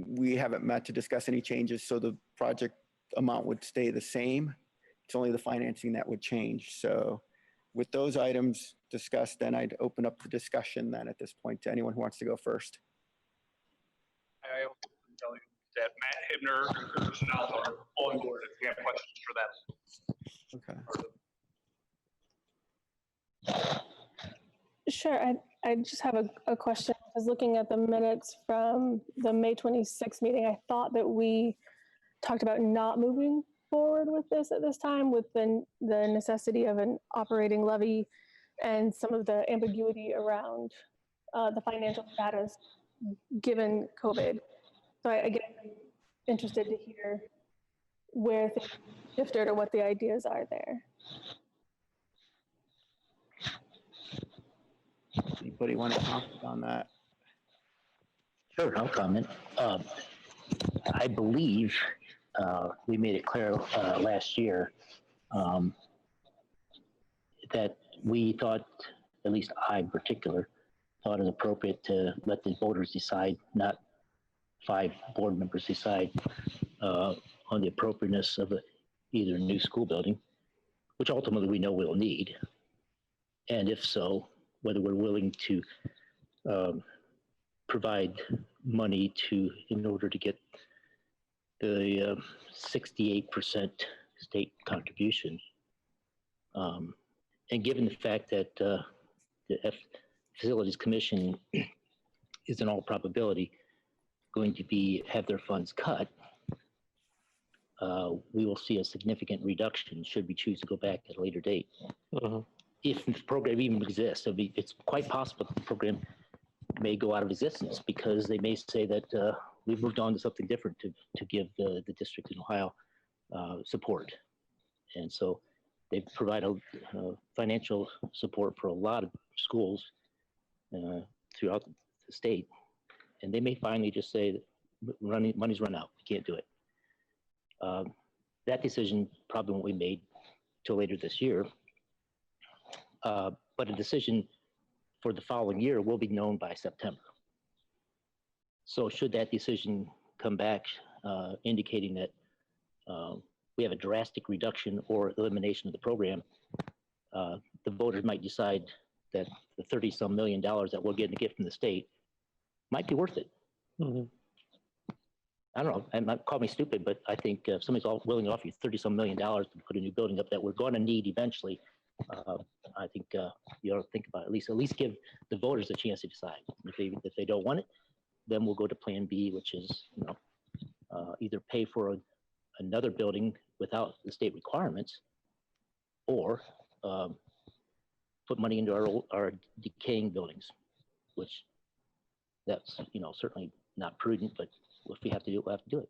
Speaker 4: we haven't met to discuss any changes, so the project amount would stay the same. It's only the financing that would change. So with those items discussed, then I'd open up the discussion then at this point to anyone who wants to go first.
Speaker 8: I also can tell you that Matt Hibner and personnel are on board if you have questions for them.
Speaker 4: Okay.
Speaker 5: Sure. I just have a question. I was looking at the minutes from the May 26th meeting. I thought that we talked about not moving forward with this at this time, with the necessity of an operating levy and some of the ambiguity around the financial status given COVID. So again, I'm interested to hear where things shifted or what the ideas are there.
Speaker 4: Anybody want to comment on that?
Speaker 9: Sure, I'll comment. I believe we made it clear last year that we thought, at least I in particular, thought it appropriate to let the voters decide, not 5 board members decide on the appropriateness of either a new school building, which ultimately we know we'll need. And if so, whether we're willing to provide money in order to get the 68% state contribution. And given the fact that the Facilities Commission is in all probability going to have their funds cut, we will see a significant reduction should we choose to go back at a later date. If the program even exists, it's quite possible that the program may go out of existence because they may say that we've moved on to something different to give the district in Ohio support. And so they provide financial support for a lot of schools throughout the state. And they may finally just say, money's run out, we can't do it. That decision probably won't be made till later this year. But a decision for the following year will be known by September. So should that decision come back indicating that we have a drastic reduction or elimination of the program, the voters might decide that the 30-some million that we're getting a gift from the state might be worth it. I don't know, and call me stupid, but I think if somebody's willing to offer you $30-some million to put a new building up that we're going to need eventually, I think you ought to think about it. At least give the voters a chance to decide. If they don't want it, then we'll go to Plan B, which is either pay for another building without the state requirements, or put money into our decaying buildings, which that's certainly not prudent, but if we have to do it, we'll have to do it.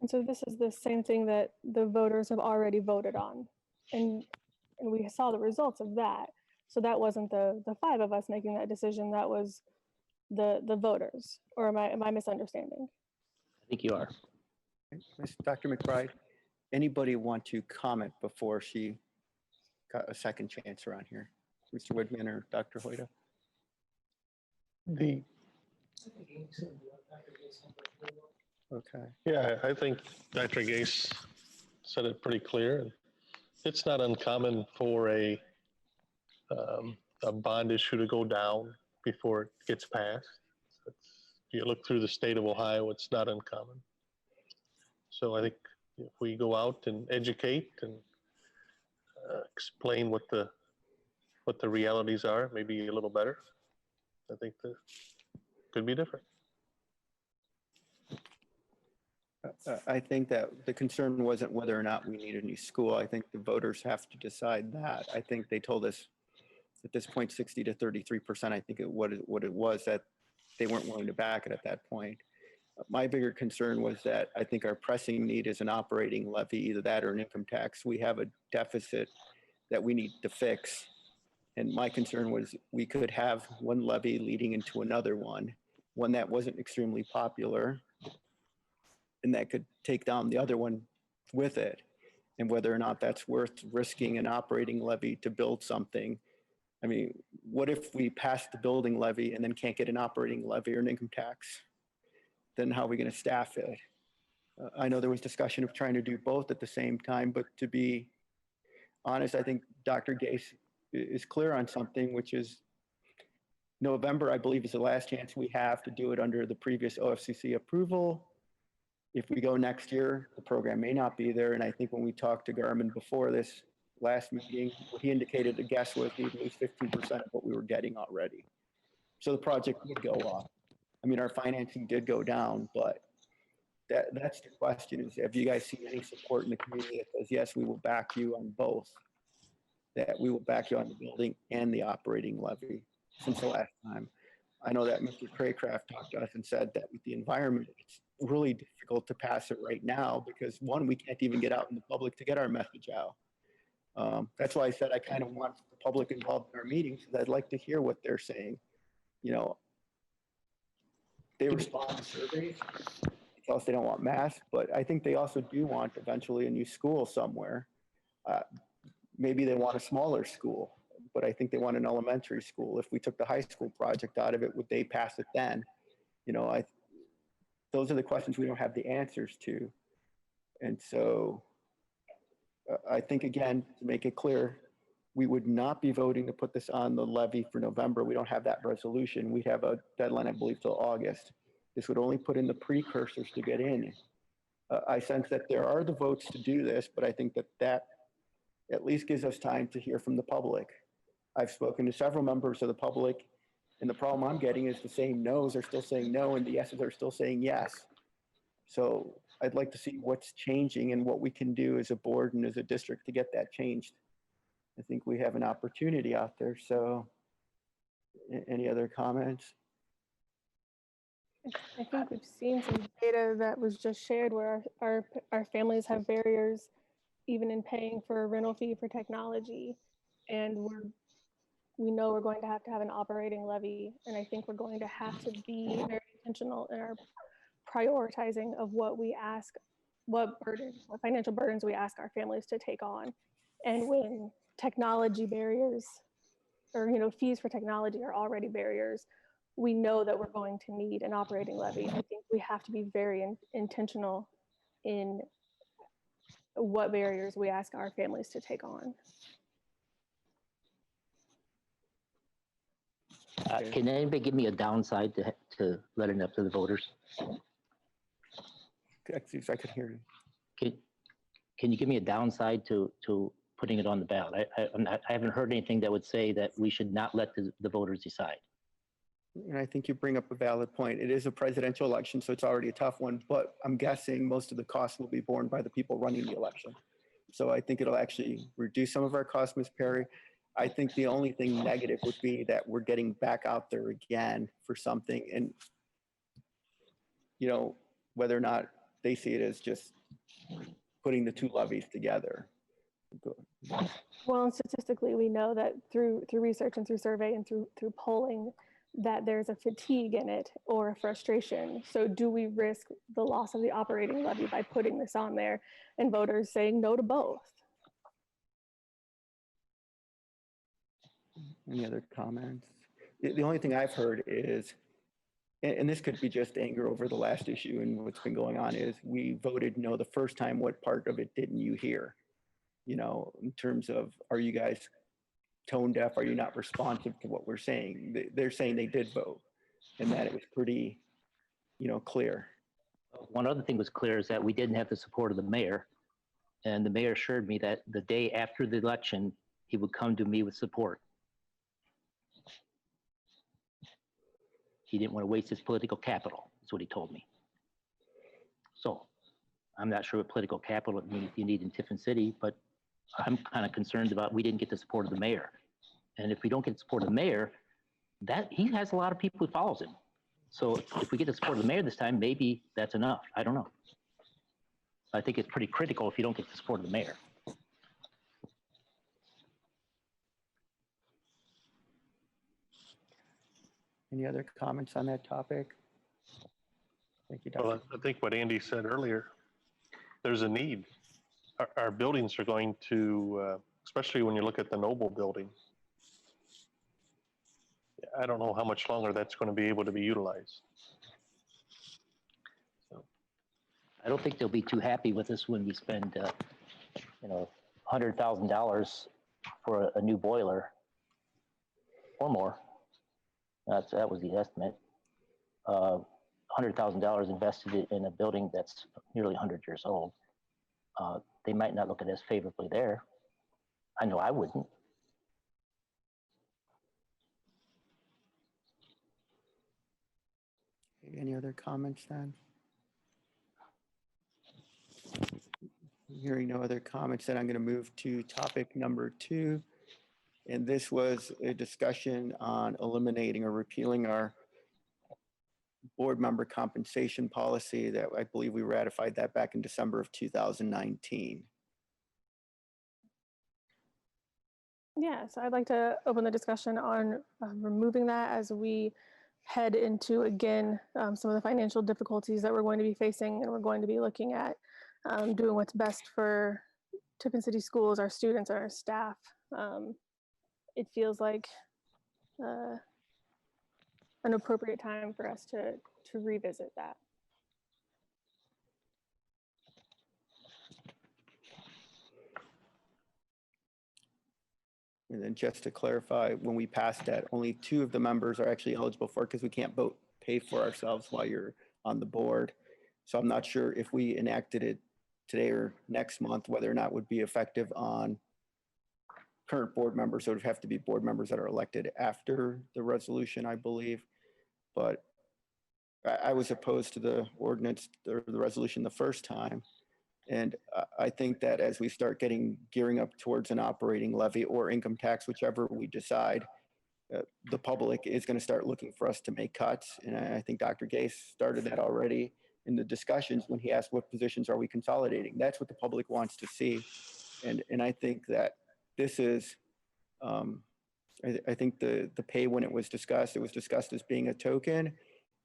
Speaker 5: And so this is the same thing that the voters have already voted on, and we saw the results of that. So that wasn't the five of us making that decision. That was the voters. Or am I misunderstanding?
Speaker 9: I think you are.
Speaker 4: Dr. McBride, anybody want to comment before she got a second chance around here? Mr. Woodman or Dr. Hoyta? Okay.
Speaker 11: Yeah, I think Dr. Gase said it pretty clear. It's not uncommon for a bond issue to go down before it gets passed. You look through the state of Ohio, it's not uncommon. So I think if we go out and educate and explain what the realities are, maybe a little better, I think that could be different.
Speaker 4: I think that the concern wasn't whether or not we need a new school. I think the voters have to decide that. I think they told us at this point 60 to 33%. I think what it was that they weren't willing to back it at that point. My bigger concern was that I think our pressing need is an operating levy, either that or an income tax. We have a deficit that we need to fix. And my concern was we could have one levy leading into another one that wasn't extremely popular, and that could take down the other one with it. And whether or not that's worth risking an operating levy to build something. I mean, what if we pass the building levy and then can't get an operating levy or an income tax? Then how are we going to staff it? I know there was discussion of trying to do both at the same time, but to be honest, I think Dr. Gase is clear on something, which is November, I believe, is the last chance we have to do it under the previous OFCC approval. If we go next year, the program may not be there. And I think when we talked to Garmin before this last meeting, what he indicated the guess was we'd lose 15% of what we were getting already. So the project would go up. I mean, our financing did go down, but that's the question is, have you guys seen any support in the community that says, yes, we will back you on both, that we will back you on the building and the operating levy since the last time? I know that Mr. Craycraft talked to us and said that with the environment, it's really difficult to pass it right now because one, we can't even get out in the public to get our message out. That's why I said I kind of want the public involved in our meetings because I'd like to hear what they're saying. You know, they respond to surveys, they tell us they don't want masks, but I think they also do want eventually a new school somewhere. Maybe they want a smaller school, but I think they want an elementary school. If we took the high school project out of it, would they pass it then? You know, those are the questions we don't have the answers to. And so I think, again, to make it clear, we would not be voting to put this on the levy for November. We don't have that resolution. We'd have a deadline, I believe, till August. This would only put in the precursors to get in. I sense that there are the votes to do this, but I think that that at least gives us time to hear from the public. I've spoken to several members of the public, and the problem I'm getting is the same no's are still saying no, and the yeses are still saying yes. So I'd like to see what's changing and what we can do as a board and as a district to get that changed. I think we have an opportunity out there. So any other comments?
Speaker 5: I think we've seen some data that was just shared where our families have barriers even in paying for a rental fee for technology. And we know we're going to have an operating levy. And I think we're going to have to be very intentional in our prioritizing of what we ask, what financial burdens we ask our families to take on. And when technology barriers or fees for technology are already barriers, we know that we're going to need an operating levy. I think we have to be very intentional in what barriers we ask our families to take on.
Speaker 9: Can anybody give me a downside to letting it up to the voters?
Speaker 4: If I could hear you.
Speaker 9: Can you give me a downside to putting it on the ballot? I haven't heard anything that would say that we should not let the voters decide.
Speaker 4: And I think you bring up a valid point. It is a presidential election, so it's already a tough one, but I'm guessing most of the costs will be borne by the people running the election. So I think it'll actually reduce some of our costs, Ms. Perry. I think the only thing negative would be that we're getting back out there again for something, and whether or not they see it as just putting the two levies together.
Speaker 5: Well, and statistically, we know that through research and through survey and through polling, that there's a fatigue in it or a frustration. So do we risk the loss of the operating levy by putting this on there and voters saying no to both?
Speaker 4: Any other comments? The only thing I've heard is, and this could be just anger over the last issue and what's been going on, is we voted no the first time. What part of it didn't you hear? In terms of, are you guys tone deaf? Are you not responsive to what we're saying? They're saying they did vote and that it was pretty, clear.
Speaker 9: One other thing was clear is that we didn't have the support of the mayor. And the mayor assured me that the day after the election, he would come to me with support. He didn't want to waste his political capital. That's what he told me. So I'm not sure what political capital you need in Tiffin City, but I'm kind of concerned about we didn't get the support of the mayor. And if we don't get the support of the mayor, he has a lot of people who follows him. So if we get the support of the mayor this time, maybe that's enough. I don't know. I think it's pretty critical if you don't get the support of the mayor.
Speaker 4: Any other comments on that topic? Thank you, Dr.
Speaker 11: Well, I think what Andy said earlier, there's a need. Our buildings are going to, especially when you look at the Noble building, I don't know how much longer that's going to be able to be utilized. So.
Speaker 9: I don't think they'll be too happy with us when we spend, $100,000 for a new boiler or more. That was the estimate. $100,000 invested in a building that's nearly 100 years old. They might not look at it as favorably there. I know I wouldn't.
Speaker 4: Any other comments then? Hearing no other comments, then I'm going to move to topic number 2. And this was a discussion on eliminating or repealing our board member compensation policy that I believe we ratified that back in December of 2019.
Speaker 5: Yeah, so I'd like to open the discussion on removing that as we head into, again, some of the financial difficulties that we're going to be facing, and we're going to be looking at doing what's best for Tiffin City Schools, our students, and our staff. It feels like an appropriate time for us to revisit that.
Speaker 4: And then just to clarify, when we passed that, only 2 of the members are actually eligible for it because we can't pay for ourselves while you're on the board. So I'm not sure if we enacted it today or next month, whether or not it would be effective on current board members. So it would have to be board members that are elected after the resolution, I believe. But I was opposed to the ordinance or the resolution the first time. And I think that as we start gearing up towards an operating levy or income tax, whichever we decide, the public is going to start looking for us to make cuts. And I think Dr. Gase started that already in the discussions when he asked what positions are we consolidating. That's what the public wants to see. And I think that this is, I think the pay when it was discussed as being a token.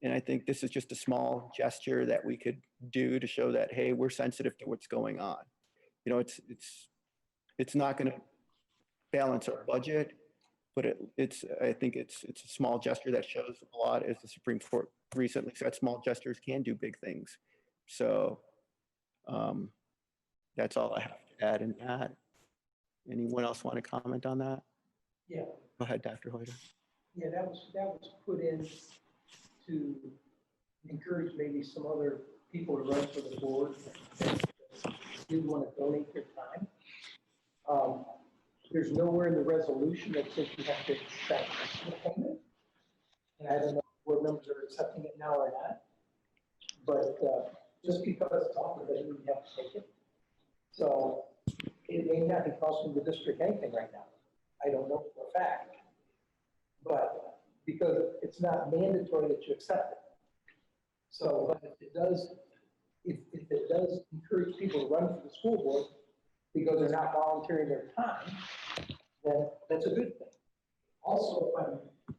Speaker 4: And I think this is just a small gesture that we could do to show that, hey, we're sensitive to what's going on. You know, it's not going to balance our budget, but I think it's a small gesture that shows a lot, as the Supreme Court recently said, small gestures can do big things. So that's all I have to add in that. Anyone else want to comment on that?
Speaker 12: Yeah.
Speaker 4: Go ahead, Dr. Hoyter.
Speaker 12: Yeah, that was put in to encourage maybe some other people to run for the board that didn't want to donate their time. There's nowhere in the resolution that says you have to accept the payment. And I don't know if board members are accepting it now or not. But just because it's offered doesn't mean you have to take it. So it may not be costing the district anything right now. I don't know for a fact. But because it's not mandatory that you accept it. So but if it does encourage people to run for the school board because they're not volunteering their time, then that's a good thing. Also,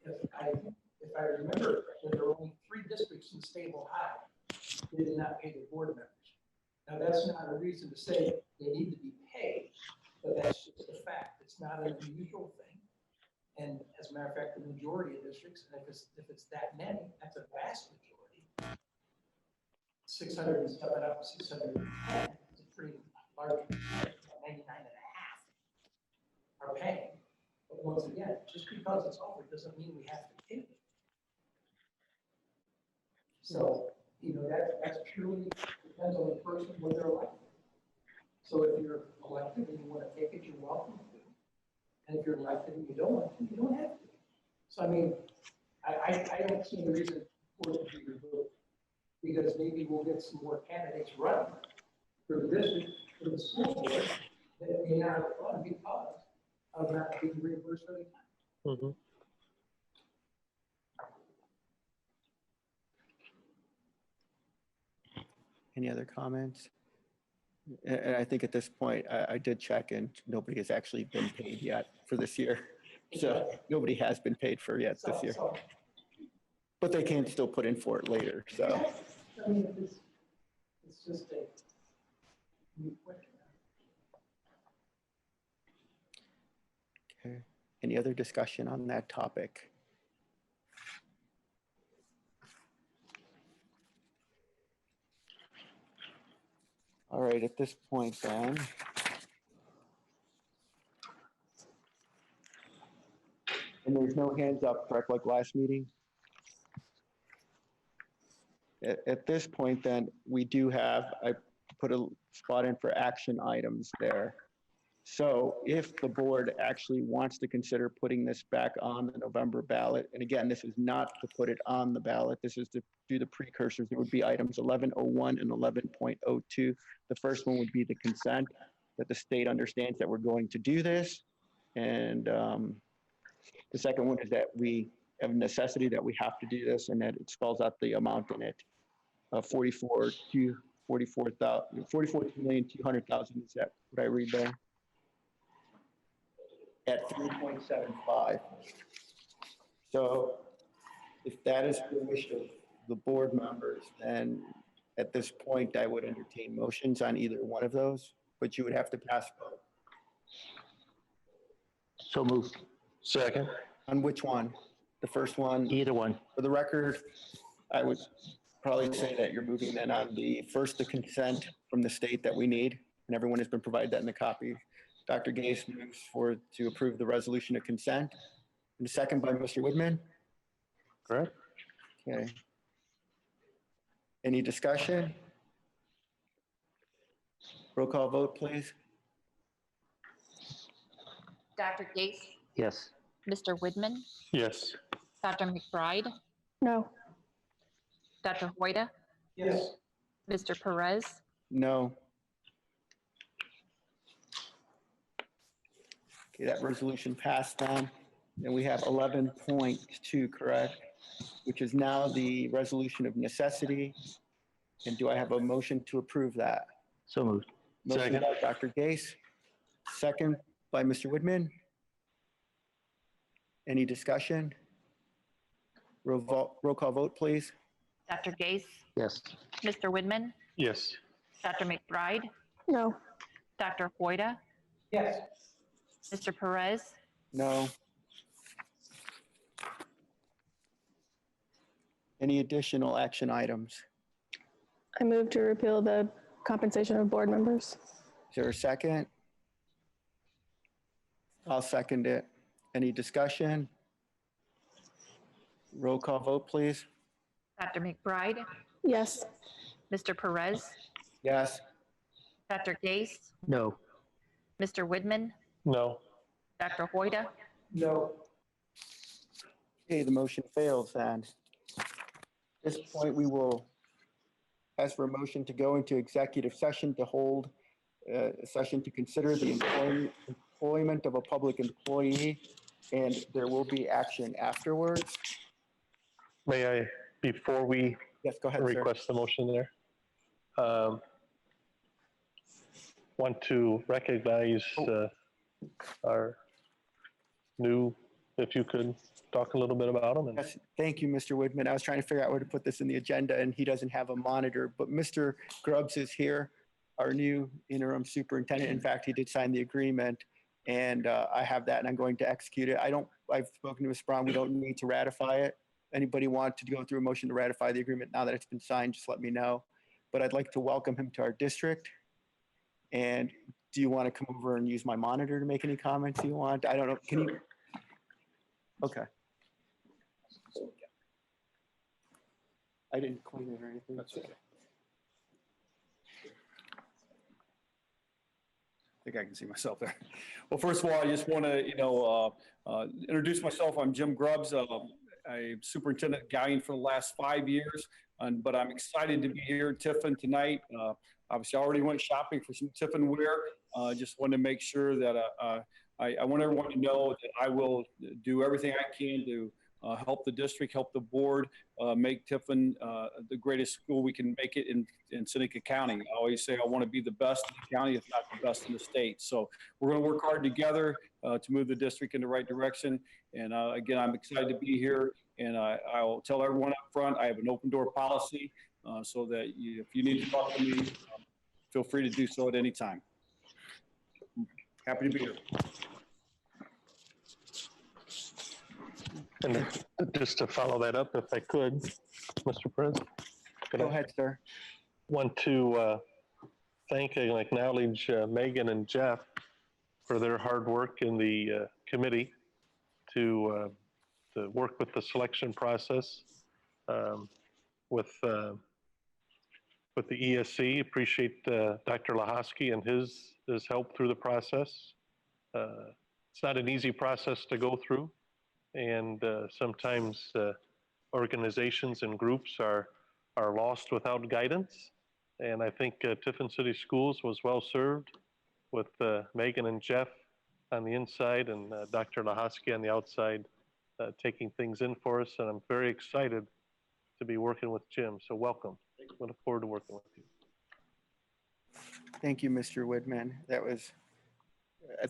Speaker 12: if I remember correctly, there are only 3 districts in the state of Ohio that did not pay their board members. Now, that's not a reason to say they need to be paid, but that's just a fact. It's not an unusual thing. And as a matter of fact, the majority of districts, and if it's that many, that's a vast majority. 607 up to 610 is a pretty large, 99.5 are paying. But once again, just because it's offered doesn't mean we have to pay it. So, you know, that's purely depends on the person, what they're elected. So if you're elected and you want to take it, you're welcome to. And if you're elected and you don't want to, you don't have to. So, I mean, I don't see any reason for it to be revoked, because maybe we'll get some more candidates running for the district, for the school board, that may not have run because of not being reimbursed every time.
Speaker 11: Mm-hmm.
Speaker 4: Any other comments? And I think at this point, I did check and nobody has actually been paid yet for this year. So nobody has been paid for yet this year. But they can still put in for it later, so.
Speaker 12: I mean, it's just a new question.
Speaker 4: Okay. Any other discussion on that topic? All right, at this point then, and there's no hands up, correct, like last meeting? At this point then, we do have, I put a spot in for action items there. So if the board actually wants to consider putting this back on the November ballot, and again, this is not to put it on the ballot, this is to do the precursors. It would be items 1101 and 11.02. The first one would be the consent, that the state understands that we're going to do this. And the second one is that we have a necessity that we have to do this, and that it spells out the amount in it. 44,200,000. Is that what I read there? At 3.75. So if that is the wish of the board members, then at this point, I would entertain motions on either one of those, but you would have to pass vote.
Speaker 9: So moved.
Speaker 11: Second.
Speaker 4: On which one? The first one?
Speaker 9: Either one.
Speaker 4: For the record, I would probably say that you're moving then on the consent from the state that we need, and everyone has been provided that in the copy. Dr. Gase moves to approve the resolution of consent. And a second by Mr. Woodman.
Speaker 11: Correct?
Speaker 4: Okay. Any discussion? Roll call vote, please.
Speaker 3: Dr. Gase,
Speaker 9: Yes.
Speaker 3: Mr. Widman,
Speaker 11: Yes.
Speaker 3: Dr. McBride,
Speaker 5: No.
Speaker 3: Dr. Hoyda,
Speaker 12: Yes.
Speaker 3: Mr. Perez,
Speaker 4: No. Okay, that resolution passed then. And we have 11.2, correct? Which is now the resolution of necessity. And do I have a motion to approve that?
Speaker 9: So moved.
Speaker 4: Motion
Speaker 11: Second.
Speaker 4: by Dr. Gase, second by Mr. Woodman. Any discussion? Roll call vote, please.
Speaker 3: Dr. Gase,
Speaker 9: Yes.
Speaker 3: Mr. Widman,
Speaker 11: Yes.
Speaker 3: Dr. McBride,
Speaker 5: No.
Speaker 3: Dr. Hoyda,
Speaker 12: Yes.
Speaker 3: Mr. Perez,
Speaker 4: No. Any additional action items?
Speaker 5: I move to repeal the compensation of board members.
Speaker 4: Is there a second? I'll second it. Any discussion? Roll call vote, please.
Speaker 3: Dr. McBride,
Speaker 5: Yes.
Speaker 3: Mr. Perez,
Speaker 4: Yes.
Speaker 3: Dr. Gase,
Speaker 9: No.
Speaker 3: Mr. Widman,
Speaker 11: No.
Speaker 3: Dr. Hoyda,
Speaker 12: No.
Speaker 4: Okay, the motion fails then. At this point, we will ask for a motion to go into executive session to hold a session to consider the employment of a public employee, and there will be action afterwards.
Speaker 11: May I, before we
Speaker 4: Yes, go ahead, sir.
Speaker 11: request the motion there, want to recognize our new, if you could talk a little bit about them.
Speaker 4: Yes, thank you, Mr. Woodman. I was trying to figure out where to put this in the agenda, and he doesn't have a monitor, but Mr. Grubbs is here, our new interim superintendent. In fact, he did sign the agreement, and I have that, and I'm going to execute it. I've spoken to Ms. Braun. We don't need to ratify it. Anybody want to go through a motion to ratify the agreement now that it's been signed, just let me know. But I'd like to welcome him to our district. And do you want to come over and use my monitor to make any comments you want? I don't know. Can you? Okay. I didn't clean it or anything.
Speaker 10: That's okay.
Speaker 13: I think I can see myself there. Well, first of all, I just want to, introduce myself. I'm Jim Grubbs. I'm superintendent Gallion for the last 5 years, but I'm excited to be here in Tiffin tonight. Obviously, I already went shopping for some Tiffin wear. Just wanted to make sure that I want everyone to know that I will do everything I can to help the district, help the board, make Tiffin the greatest school we can make it in Seneca County. I always say I want to be the best in the county, if not the best in the state. So we're going to work hard together to move the district in the right direction. And again, I'm excited to be here. And I'll tell everyone up front, I have an open door policy so that if you need to talk to me, feel free to do so at any time. Happy to be here.
Speaker 11: And just to follow that up, if I could, Mr. President.
Speaker 4: Go ahead, sir.
Speaker 11: Want to thank and acknowledge Megan and Jeff for their hard work in the committee to work with the selection process with the ESC. Appreciate Dr. Lahosky and his help through the process. It's not an easy process to go through, and sometimes organizations and groups are lost without guidance. And I think Tiffin City Schools was well served with Megan and Jeff on the inside and Dr. Lahosky on the outside, taking things in for us. And I'm very excited to be working with Jim. So welcome. I look forward to working with you.
Speaker 4: Thank you, Mr. Woodman. That was,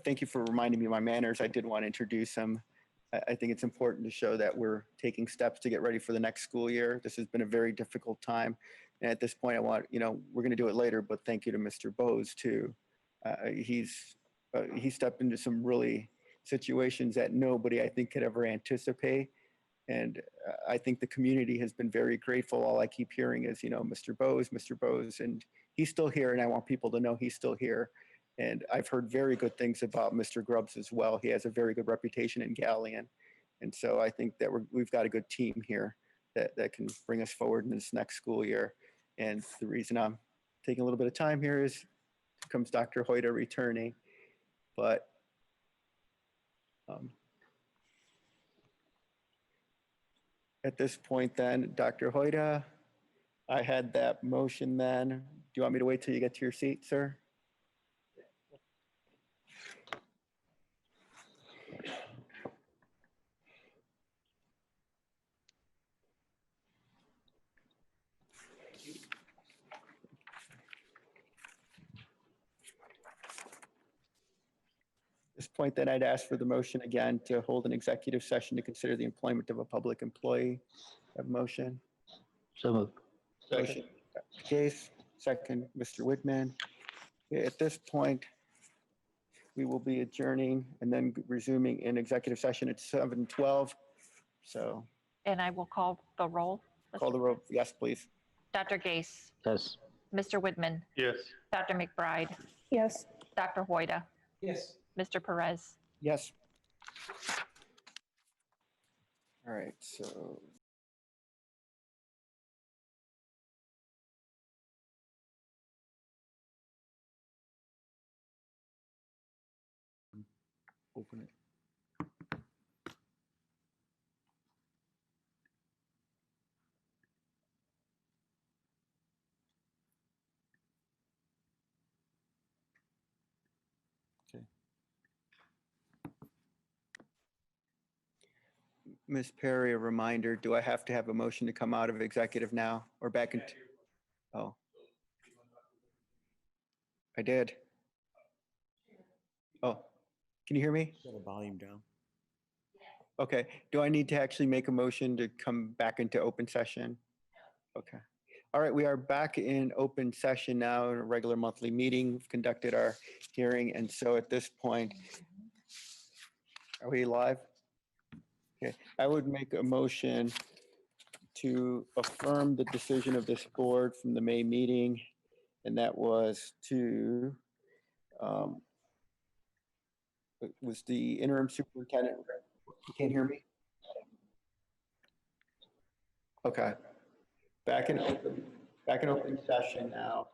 Speaker 4: thank you for reminding me of my manners. I did want to introduce him. I think it's important to show that we're taking steps to get ready for the next school year. This has been a very difficult time. And at this point, I want, we're going to do it later, but thank you to Mr. Bose too. He stepped into some really situations that nobody, I think, could ever anticipate. And I think the community has been very grateful. All I keep hearing is, Mr. Bose, and he's still here. And I want people to know he's still here. And I've heard very good things about Mr. Grubbs as well. He has a very good reputation in Galleon. And so I think that we've got a good team here that can bring us forward in this next school year. And the reason I'm taking a little bit of time here is comes Dr. Hoyta returning. But at this point then, Dr. Hoyta, I had that motion then. Do you want me to wait till you get to your seat, sir? At this point, then I'd ask for the motion again to hold an executive session to consider the employment of a public employee. Have a motion?
Speaker 9: So moved.
Speaker 4: Motion, Dr. Gase, second, Mr. Whitman. Okay, at this point, we will be adjourning and then resuming in executive session at 7:12. So
Speaker 3: And I will call the roll.
Speaker 4: call the roll. Yes, please.
Speaker 3: Dr. Gase,
Speaker 9: Yes.
Speaker 3: Mr. Whitman,
Speaker 11: Yes.
Speaker 3: Dr. McBride,
Speaker 5: Yes.
Speaker 3: Dr. Hoyta,
Speaker 12: Yes.
Speaker 3: Mr. Perez.
Speaker 4: Yes. All right, so. Open it. Ms. Perry, a reminder, do I have to have a motion to come out of executive now or back into? Oh. I did. Oh, can you hear me?
Speaker 10: Set the volume down.
Speaker 4: Okay, do I need to actually make a motion to come back into open session? Okay. All right, we are back in open session now, in a regular monthly meeting. We've conducted our hearing, and so at this point, are we live? Okay, I would make a motion to affirm the decision of this board from the May meeting, and that was to, it was the interim superintendent. You can't hear me? Okay. Back in open session now,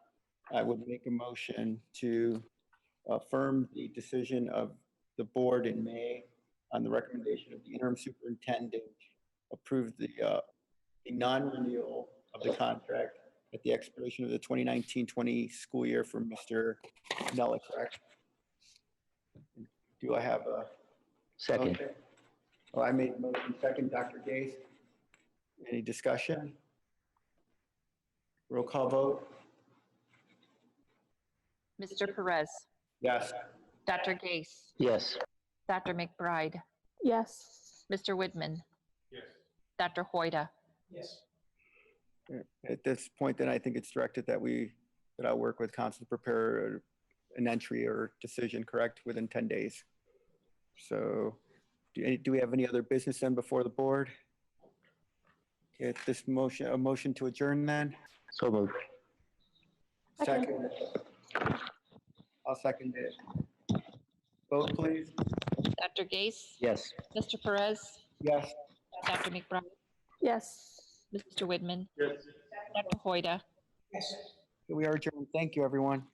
Speaker 4: I would make a motion to affirm the decision of the board in May on the recommendation of the interim superintendent, approve the non-renewal of the contract at the expiration of the 2019-20 school year for Mr. Nelichek. Do I have a
Speaker 9: Second.
Speaker 4: motion? Oh, I made a motion. Second, Dr. Gase. Any discussion? Roll call vote?
Speaker 3: Mr. Perez,
Speaker 4: Yes.
Speaker 3: Dr. Gase,
Speaker 9: Yes.
Speaker 3: Dr. McBride,
Speaker 5: Yes.
Speaker 3: Mr. Whitman,
Speaker 2: Yes.
Speaker 3: Dr. Hoyta.
Speaker 12: Yes.
Speaker 4: At this point, then I think it's directed that I'll work with council to prepare an entry or decision, correct, within 10 days. So do we have any other business then before the board? Okay, at this motion, a motion to adjourn then?
Speaker 9: So moved.
Speaker 4: Second. I'll second it. Vote, please.
Speaker 3: Dr. Gase,
Speaker 9: Yes.
Speaker 3: Mr. Perez,
Speaker 4: Yes.
Speaker 3: Dr. McBride,
Speaker 5: Yes.
Speaker 3: Mr. Whitman,
Speaker 2: Yes.
Speaker 3: Dr. Hoyta.
Speaker 12: Yes.
Speaker 4: We are adjourned. Thank you, everyone.